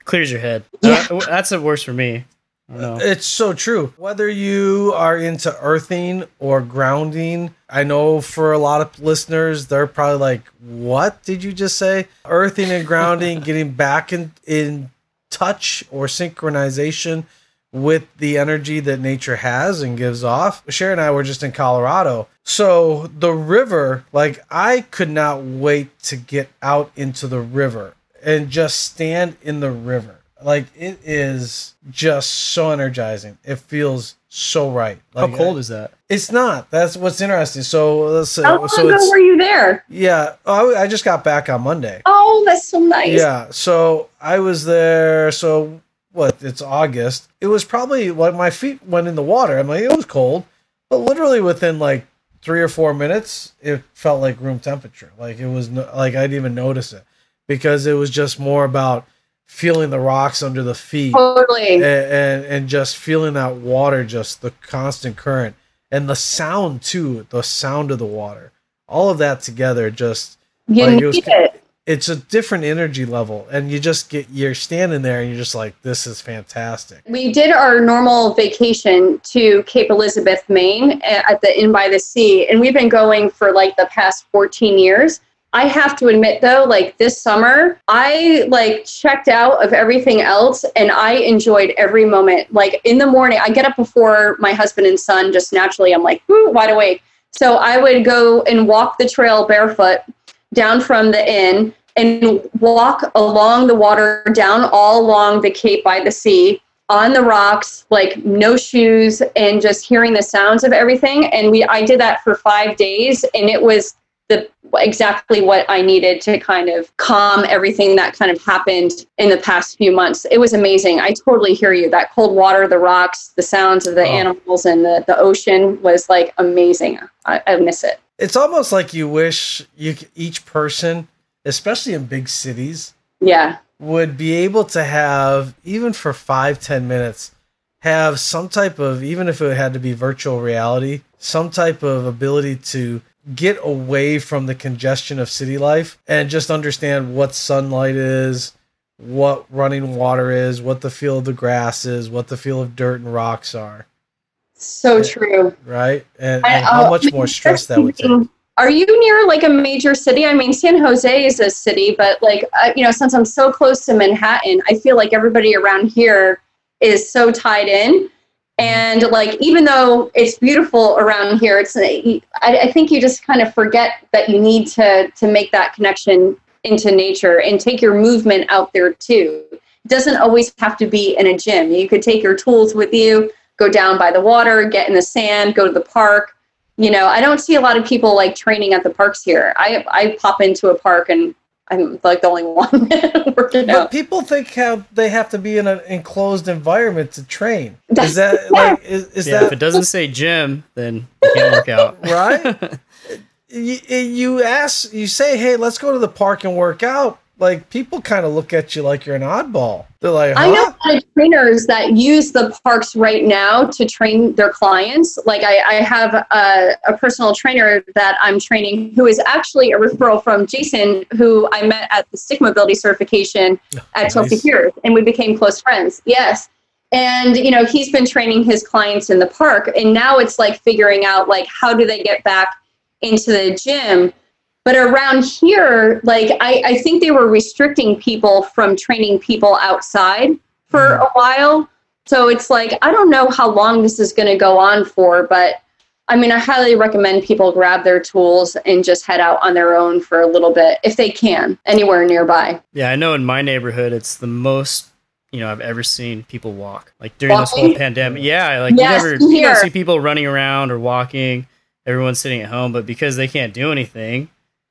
clears your head. Yeah. That's the worst for me. It's so true. Whether you are into earthing or grounding, I know for a lot of listeners, they're probably like, what did you just say? Earthing and grounding, getting back in touch or synchronization with the energy that nature has and gives off. Sherry and I were just in Colorado. So the river, like, I could not wait to get out into the river and just stand in the river. Like, it is just so energizing. It feels so right. Like, how cold is that? It's not. That's what's interesting. So how long ago were you there? Yeah, I just got back on Monday. Oh, that's so nice. Yeah, so I was there. So what? It's August. It was probably like my feet went in the water. I'm like, it was cold, but literally within like 3 or 4 minutes, it felt like room temperature. Like, it was like I didn't even notice it, because it was just more about feeling the rocks under the feet, totally, and just feeling that water, just the constant current, and the sound too, the sound of the water, all of that together, just it's a different energy level, and you're standing there and you're just like, this is fantastic. We did our normal vacation to Cape Elizabeth, Maine, at the Inn by the Sea, and we've been going for like the past 14 years. I have to admit, though, like this summer, I like checked out of everything else, and I enjoyed every moment. Like in the morning, I get up before my husband and son, just naturally, I'm like, wide awake. So I would go and walk the trail barefoot down from the inn and walk along the water, down all along the Cape by the Sea, on the rocks, like no shoes, and just hearing the sounds of everything. And I did that for 5 days, and it was exactly what I needed to kind of calm everything that kind of happened in the past few months. It was amazing. I totally hear you. That cold water, the rocks, the sounds of the animals, and the ocean was like amazing. I miss it. It's almost like you wish each person, especially in big cities, would be able to have, even for 5-10 minutes, have some type of, even if it had to be virtual reality, some type of ability to get away from the congestion of city life and just understand what sunlight is, what running water is, what the feel of the grass is, what the feel of dirt and rocks are. So true. Right? And how much more stress that would take. Are you near like a major city? I mean, San Jose is a city, but like, since I'm so close to Manhattan, I feel like everybody around here is so tied in. And like, even though it's beautiful around here, I think you just kind of forget that you need to make that connection into nature and take your movement out there too. It doesn't always have to be in a gym. You could take your tools with you, go down by the water, get in the sand, go to the park. I don't see a lot of people like training at the parks here. I pop into a park and I'm like the only one working out. But people think they have to be in an enclosed environment to train. Is that that if it doesn't say gym, then you can't work out. Right? You say, hey, let's go to the park and work out. Like, people kind of look at you like you're an oddball. They're like, huh? I know a lot of trainers that use the parks right now to train their clients. Like, I have a personal trainer that I'm training who is actually a referral from Jason, who I met at the Stigma ability certification at Chelsea Piers, and we became close friends. Yes. And, he's been training his clients in the park, and now it's like figuring out, like, how do they get back into the gym? But around here, like, I think they were restricting people from training people outside for a while. So it's like, I don't know how long this is going to go on for, but I mean, I highly recommend people grab their tools and just head out on their own for a little bit, if they can, anywhere nearby. Yeah, I know in my neighborhood, it's the most, I've ever seen people walk. Like during this whole pandemic. Yeah, like you don't see people running around or walking. Everyone's sitting at home, but because they can't do anything,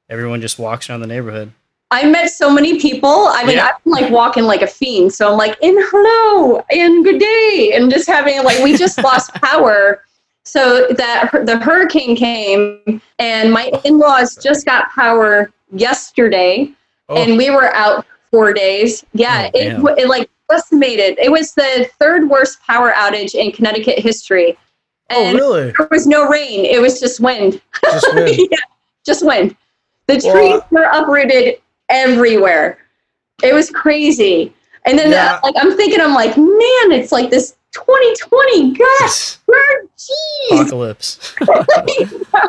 everyone just walks around the neighborhood. I met so many people. I mean, I'm like walking like a fiend. So I'm like, and hello, and good day. And just having, like, we just lost power. So that the hurricane came, and my in-laws just got power yesterday. And we were out 4 days. Yeah, it like decimated. It was the third worst power outage in Connecticut history. And really? There was no rain. It was just wind. Just wind. Yeah, just wind. The trees were uprooted everywhere. It was crazy. And then I'm like, man, it's like this 2020. Gosh, geez. Apocalypse.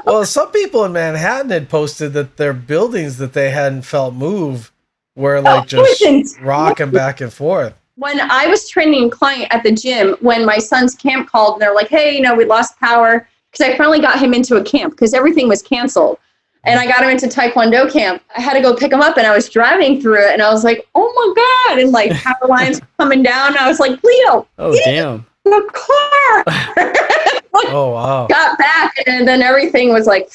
Well, some people in Manhattan had posted that their buildings that they hadn't felt move were like just rocking back and forth. When I was training a client at the gym, when my son's camp called, and they're like, hey, we lost power, because I finally got him into a camp because everything was canceled. And I got him into Taekwondo camp. I had to go pick him up, and I was driving through it, and I was like, oh my God. And like power lines coming down. And I was like, Leo, damn. The car. Oh, wow. Got back, and then everything was like,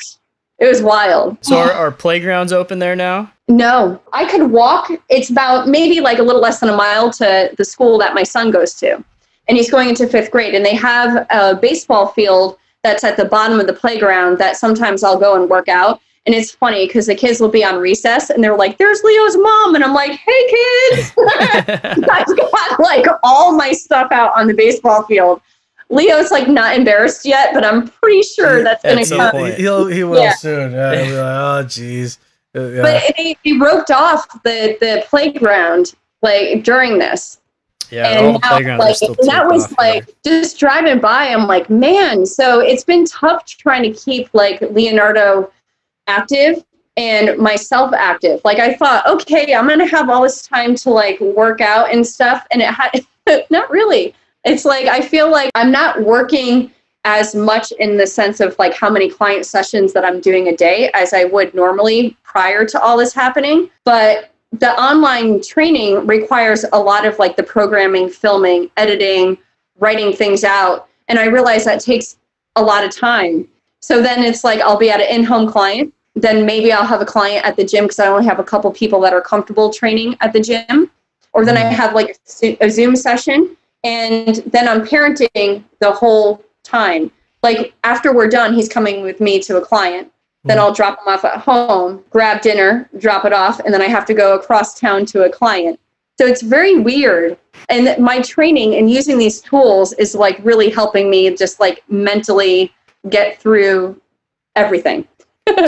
it was wild. So are playgrounds open there now? No, I could walk. It's about maybe like a little less than a mile to the school that my son goes to. And he's going into 5th grade, and they have a baseball field that's at the bottom of the playground that sometimes I'll go and work out. And it's funny because the kids will be on recess and they're like, there's Leo's mom. And I'm like, hey, kids. I've got like all my stuff out on the baseball field. Leo's like not embarrassed yet, but I'm pretty sure that's going to come. He will soon. Yeah, he'll be like, oh, geez. Yeah. But they roped off the playground like during this. Yeah, and now, that was like just driving by. I'm like, man. So it's been tough trying to keep like Leonardo active and myself active. Like I thought, okay, I'm gonna have all this time to like work out and stuff, and not really. It's like I feel like I'm not working as much in the sense of like how many client sessions that I'm doing a day as I would normally prior to all this happening. But the online training requires a lot of like the programming, filming, editing, writing things out, and I realize that takes a lot of time. So then it's like I'll be at an in-home client. Then maybe I'll have a client at the gym because I only have a couple people that are comfortable training at the gym. Or then I have like a Zoom session. And then I'm parenting the whole time. Like after we're done, he's coming with me to a client. Then I'll drop him off at home, grab dinner, drop it off. And then I have to go across town to a client. So it's very weird. And my training and using these tools is like really helping me just like mentally get through everything.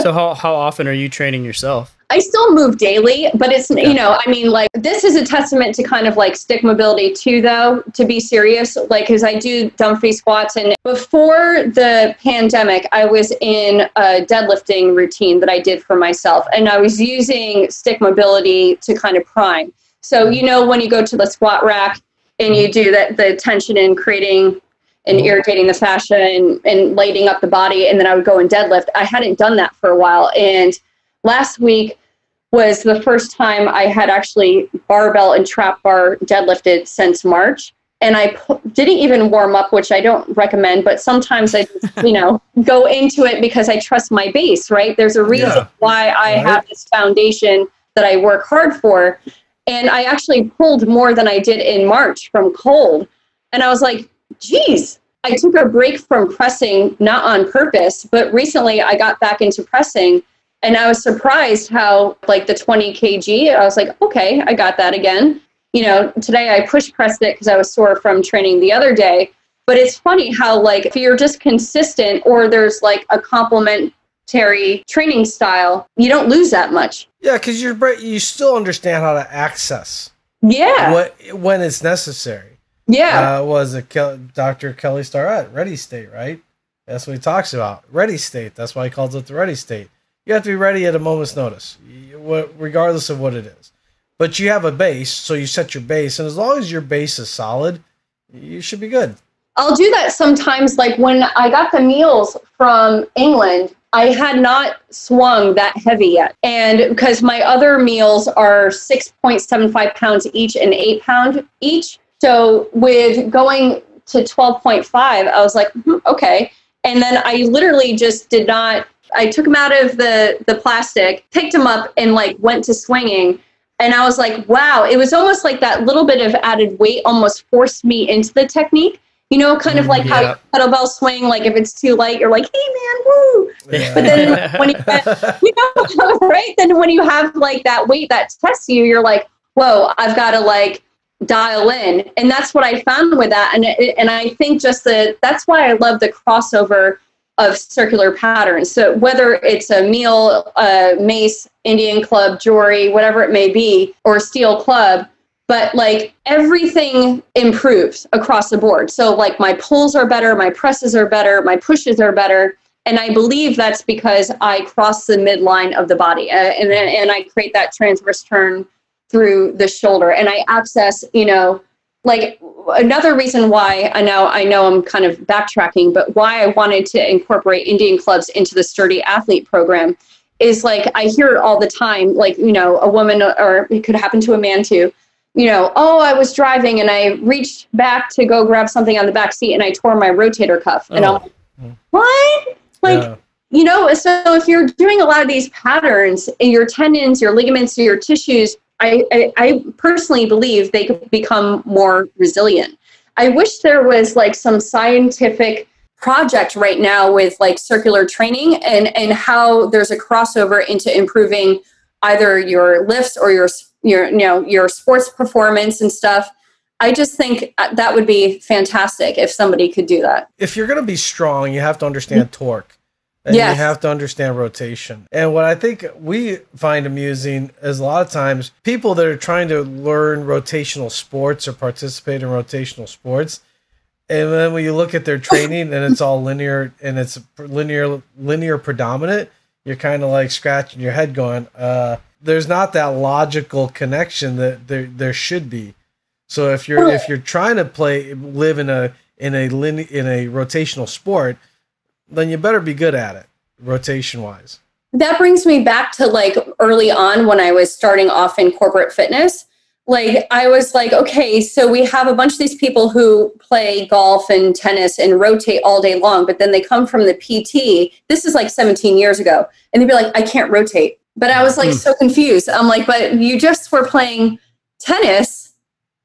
So how often are you training yourself? I still move daily, but it's, you know, I mean, like, this is a testament to kind of like stick mobility too, though, to be serious, like, because I do dumpy squats. And before the pandemic, I was in a deadlifting routine that I did for myself. And I was using stick mobility to kind of prime. So, you know, when you go to the squat rack and you do that, the tension and creating and irritating the fascia and lighting up the body, and then I would go and deadlift. I hadn't done that for a while. And last week was the first time I had actually barbell and trap bar deadlifted since March. And I didn't even warm up, which I don't recommend, but sometimes I just, you know, go into it because I trust my base, right? There's a reason why I have this foundation that I work hard for. And I actually pulled more than I did in March from cold. And I was like, geez, I took a break from pressing, not on purpose, but recently I got back into pressing. And I was surprised how, like, the 20 kg, I was like, okay, I got that again. You know, today I push pressed it because I was sore from training the other day. But it's funny how, like, if you're just consistent or there's like a complementary training style, you don't lose that much. Yeah, because you still understand how to access. Yeah. When it's necessary. Yeah. Was it Dr. Kelly Starrett, ready state, right? That's what he talks about. Ready state. That's why he calls it the ready state. You have to be ready at a moment's notice, regardless of what it is. But you have a base, so you set your base. And as long as your base is solid, you should be good. I'll do that sometimes. Like when I got the meals from England, I had not swung that heavy yet. And because my other meals are 6.75 pounds each and 8 pound each. So with going to 12.5, I was like, okay. And then I literally just did not, I took them out of the plastic, picked them up and like went to swinging. And I was like, wow, it was almost like that little bit of added weight almost forced me into the technique. You know, kind of like how you kettlebell swing, like if it's too light, you're like, hey man, woo. Yeah. But then when you know, right? Then when you have like that weight that tests you, you're like, whoa, I've got to like dial in. And that's what I found with that. And I think just that's why I love the crossover of circular patterns. So whether it's a meal, mace, Indian club, jewelry, whatever it may be, or steel club, but like everything improves across the board. So like my pulls are better, my presses are better, my pushes are better. And I believe that's because I cross the midline of the body and I create that transverse turn through the shoulder and I access, you know, like another reason why I know I'm kind of backtracking, but why I wanted to incorporate Indian clubs into the Sturdy Athlete program is like, I hear it all the time, like, you know, a woman, or it could happen to a man too, you know, oh, I was driving and I reached back to go grab something on the back seat and I tore my rotator cuff. And I'm like, what? Like, you know, so if you're doing a lot of these patterns in your tendons, your ligaments, your tissues, I personally believe they could become more resilient. I wish there was like some scientific project right now with like circular training and how there's a crossover into improving either your lifts or your you know, your sports performance and stuff. I just think that would be fantastic if somebody could do that. If you're going to be strong, you have to understand torque. And you have to understand rotation. And what I think we find amusing is a lot of times people that are trying to learn rotational sports or participate in rotational sports, and then when you look at their training and it's all linear and it's linear predominant, you're kind of like scratching your head going, there's not that logical connection that there should be. So if you're trying to live in a rotational sport, then you better be good at it, rotation wise. That brings me back to like early on when I was starting off in corporate fitness. Like I was like, okay, so we have a bunch of these people who play golf and tennis and rotate all day long, but then they come from the PT. This is like 17 years ago. And they'd be like, I can't rotate. But I was like so confused. I'm like, but you just were playing tennis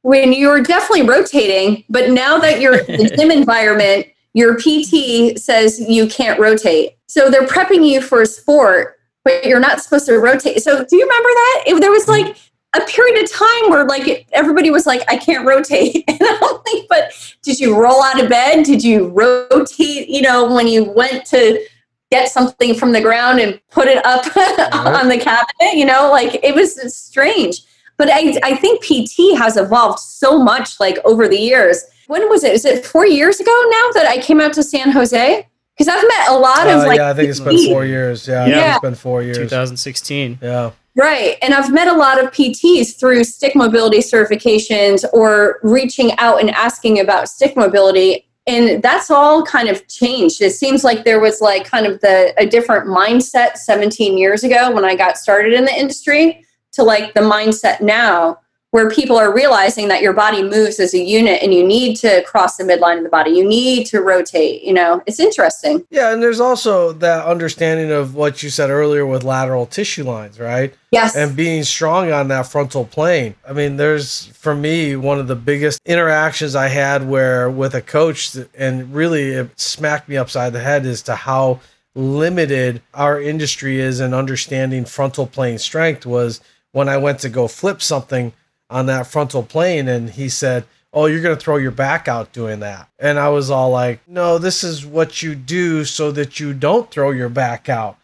when you were definitely rotating. But now that you're in the gym environment, your PT says you can't rotate. So they're prepping you for a sport, but you're not supposed to rotate. So do you remember that? There was like a period of time where like everybody was like, I can't rotate. And I'm like, but did you roll out of bed? Did you rotate, you know, when you went to get something from the ground and put it up on the cabinet, you know, like it was strange. But I think PT has evolved so much like over the years. When was it? Is it 4 years ago now that I came out to San Jose? Because I've met a lot of like... Yeah, I think it's been 4 years. Yeah, I think it's been 4 years. 2016. Yeah. Right. And I've met a lot of PTs through stick mobility certifications or reaching out and asking about stick mobility. And that's all kind of changed. It seems like there was like kind of a different mindset 17 years ago when I got started in the industry to like the mindset now, where people are realizing that your body moves as a unit and you need to cross the midline of the body. You need to rotate, you know, it's interesting. Yeah. And there's also that understanding of what you said earlier with lateral tissue lines, right? Yes. And being strong on that frontal plane. I mean, there's, for me, one of the biggest interactions I had with a coach, and really it smacked me upside the head, as to how limited our industry is in understanding frontal plane strength, was when I went to go flip something on that frontal plane, and he said, "Oh, you're going to throw your back out doing that." And I was all like, "No, this is what you do so that you don't throw your back out."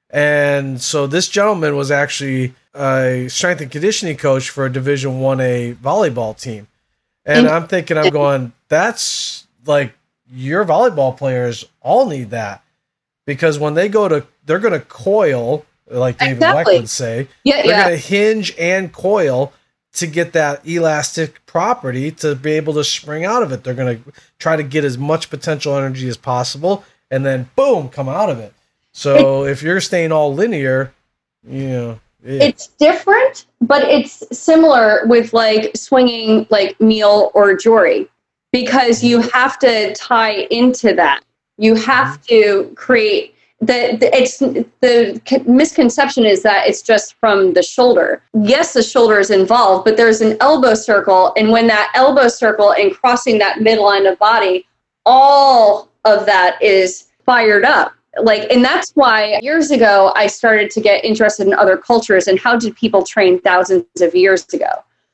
And so this gentleman was actually a strength and conditioning coach for a Division 1A volleyball team. And I'm thinking, I'm going, that's like, your volleyball players all need that, because when they go to, they're going to coil, like David Weck would say, they're going to hinge and coil to get that elastic property to be able to spring out of it. They're going to try to get as much potential energy as possible and then boom, come out of it. So if you're staying all linear, you know, it's different, but it's similar with like swinging like Neil or Jory, because you have to tie into that. You have to create the misconception is that it's just from the shoulder. Yes, the shoulder is involved, but there's an elbow circle. And when that elbow circle and crossing that midline of body, all of that is fired up. Like, and that's why years ago, I started to get interested in other cultures and how did people train thousands of years ago.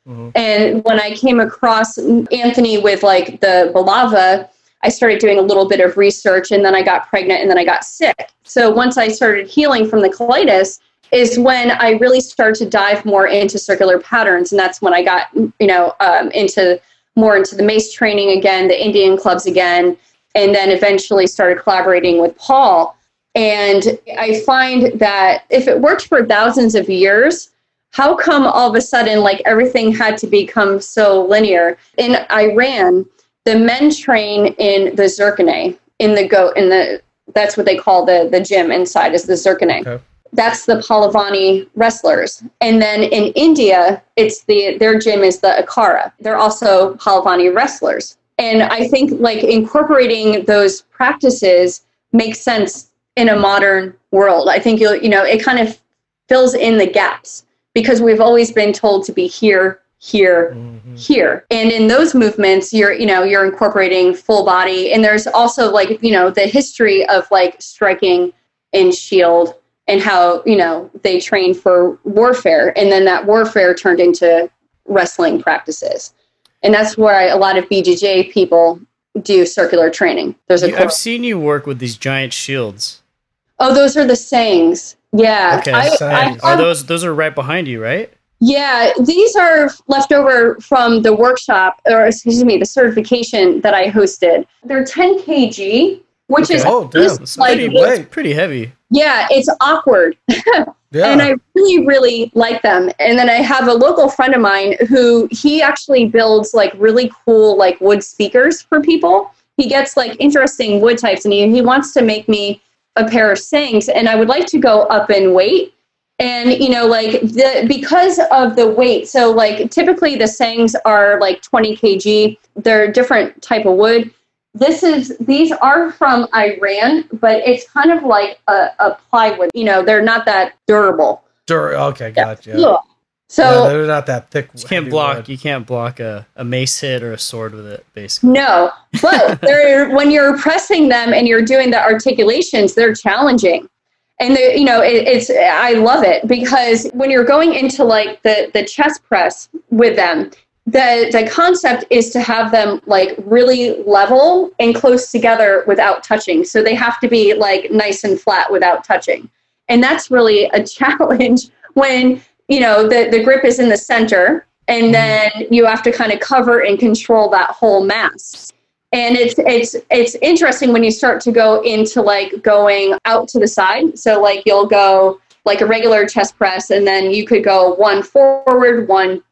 Mm-hmm. And when I came across Anthony with like the Balava, I started doing a little bit of research, and then I got pregnant, and then I got sick. So once I started healing from the colitis is when I really started to dive more into circular patterns. And that's when I got, into the mace training again, the Indian clubs again, and then eventually started collaborating with Paul. And I find that if it worked for thousands of years, how come all of a sudden, like, everything had to become so linear? In Iran, the men train in the zircone, that's what they call the gym inside, is the zircone. Okay. That's the Palavani wrestlers. And then in India, their gym is the Akara. They're also Palavani wrestlers. And I think like incorporating those practices makes sense in a modern world. I think it kind of fills in the gaps, because we've always been told to be here, mm-hmm. here. And in those movements, you're incorporating full body. And there's also like, the history of like striking and shield and how, they train for warfare. And then that warfare turned into wrestling practices. And that's where a lot of BJJ people do circular training. I've seen you work with these giant shields. Oh, those are the sayings. Yeah. Okay. Those are right behind you, right? Yeah, these are left over from the workshop, or excuse me, the certification that I hosted. They're 10 kg, which is pretty heavy. Yeah, it's awkward. Yeah. And I really, really like them. And then I have a local friend of mine he actually builds like really cool like wood speakers for people. He gets like interesting wood types, and he wants to make me a pair of sayings, and I would like to go up in weight. And, because of the weight, so like typically the sayings are like 20 kg. They're a different type of wood. These are from Iran, but it's kind of like a plywood. They're not that durable. Okay, gotcha. Yeah. So they're not that thick. You can't block a mace hit or a sword with it, basically. No, but when you're pressing them and you're doing the articulations, they're challenging. And I love it, because when you're going into like the chest press with them, the concept is to have them like really level and close together without touching. So they have to be like nice and flat without touching. And that's really a challenge when, you know, the grip is in the center, and then you have to kind of cover and control that whole mass. And it's interesting when you start to go into like going out to the side. So like you'll go like a regular chest press, and then you could go one forward, one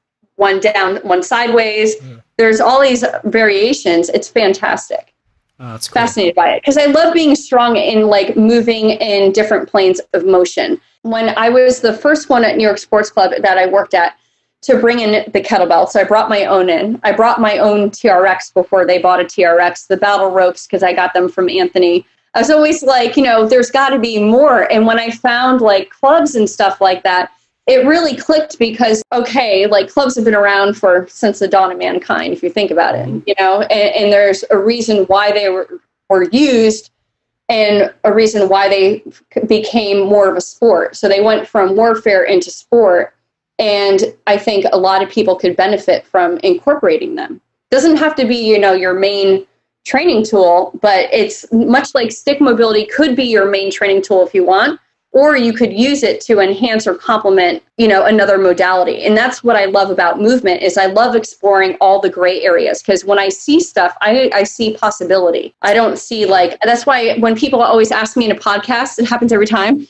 down, one sideways. There's all these variations. It's fantastic. Oh, that's cool. Fascinated by it because I love being strong in like moving in different planes of motion. When I was the first one at New York Sports Club that I worked at to bring in the kettlebell, so I brought my own in. I brought my own TRX before they bought a TRX, the battle ropes, because I got them from Anthony. I was always like, you know, there's got to be more. And when I found like clubs and stuff like that, it really clicked because, okay, like clubs have been around since the dawn of mankind, if you think about it, you know, and there's a reason why they were used and a reason why they became more of a sport. So they went from warfare into sport. And I think a lot of people could benefit from incorporating them. Doesn't have to be, you know, your main training tool, but it's much like stick mobility could be your main training tool if you want. Or you could use it to enhance or complement, you know, another modality. And that's what I love about movement is I love exploring all the gray areas because when I see stuff, I see possibility. I don't see like, that's why when people always ask me in a podcast, it happens every time.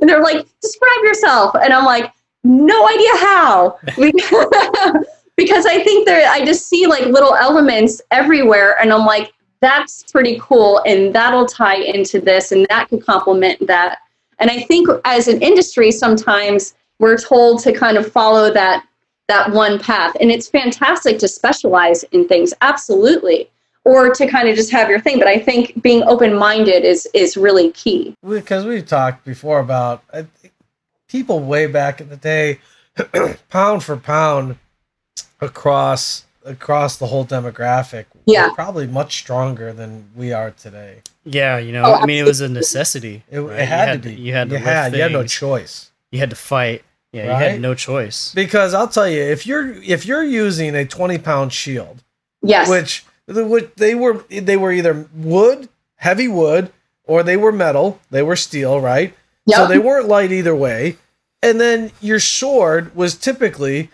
And they're like, describe yourself. And I'm like, no idea how. Because I think I just see like little elements everywhere. And I'm like, that's pretty cool. And that'll tie into this and that could complement that. And I think as an industry, sometimes we're told to kind of follow that one path. And it's fantastic to specialize in things, absolutely, or to kind of just have your thing. But I think being open-minded is really key. Because we've talked before about people way back in the day, pound for pound, across the whole demographic, were probably much stronger than we are today. Yeah, you know, I mean, it was a necessity. It had to be. You had no choice. You had to fight. Yeah, right? You had no choice. Because I'll tell you, if you're using a 20-pound shield, yes, which they were either wood, heavy wood, or they were metal, they were steel, right? Yep. So they weren't light either way. And then your sword was typically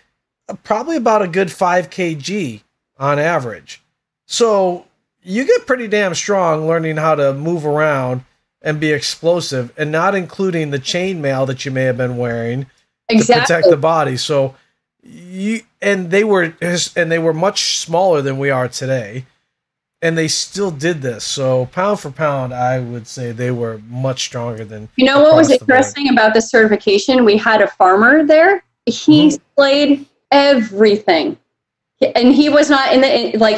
probably about a good 5 kg on average. So you get pretty damn strong learning how to move around and be explosive, and not including the chainmail that you may have been wearing to protect the body. So they were much smaller than we are today, and they still did this. So pound for pound, I would say they were much stronger than. You know what was interesting about the certification? We had a farmer there. He played everything. And he was not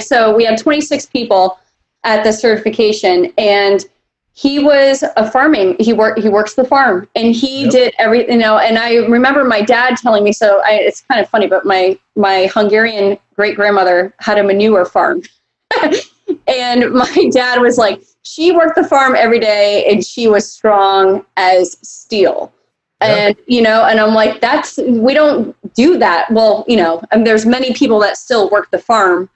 so we had 26 people at the certification, and he was he works the farm, and he did everything, you know. And I remember my dad telling me, it's kind of funny, but my Hungarian great grandmother had a manure farm. And my dad was like, she worked the farm every day and she was strong as steel. And, you know, and I'm like, we don't do that. Well, you know, and there's many people that still work the farm.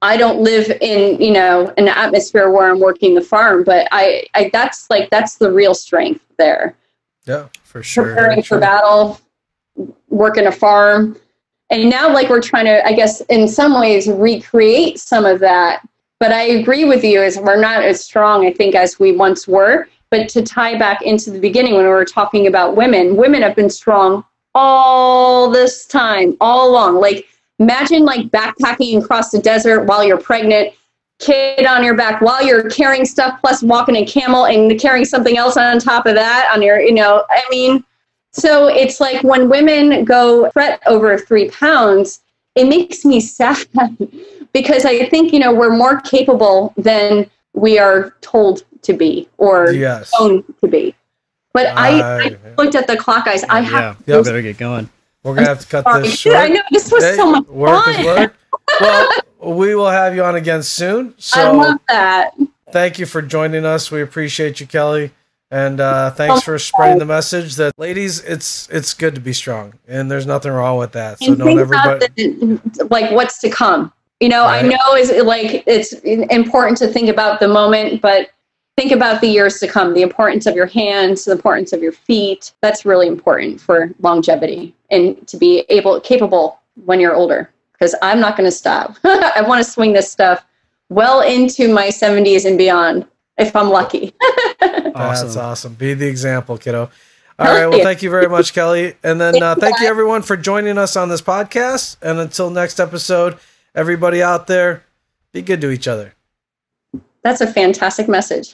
I don't live in, you know, an atmosphere where I'm working the farm, but that's the real strength there. Yeah, for sure. Preparing for battle, working a farm. And now like we're trying to, I guess, in some ways recreate some of that. But I agree with you as we're not as strong, I think, as we once were. But to tie back into the beginning when we were talking about women have been strong all this time, all along. Like, imagine like backpacking across the desert while you're pregnant, kid on your back, while you're carrying stuff, plus walking a camel and carrying something else on top of that on your, you know, I mean, so it's like when women go fret over 3 pounds, it makes me sad because I think, you know, we're more capable than we are told to be or shown to be. But I looked at the clock, guys. I have to better get going. We're going to have to cut this short. I know, this was so much fun. Well, we will have you on again soon. So I love that. Thank you for joining us. We appreciate you, Kelly. And thanks for spreading the message that, ladies, it's good to be strong, and there's nothing wrong with that. So don't everybody like what's to come. Right. I know it's important to think about the moment, but think about the years to come. The importance of your hands, the importance of your feet. That's really important for longevity and to be capable when you're older. Because I'm not going to stop. I want to swing this stuff well into my 70s and beyond, if I'm lucky. That's awesome. Be the example, kiddo. All right. Well, thank you very much, Kelly. And then thank you, everyone, for joining us on this podcast. And until next episode, everybody out there, be good to each other. That's a fantastic message.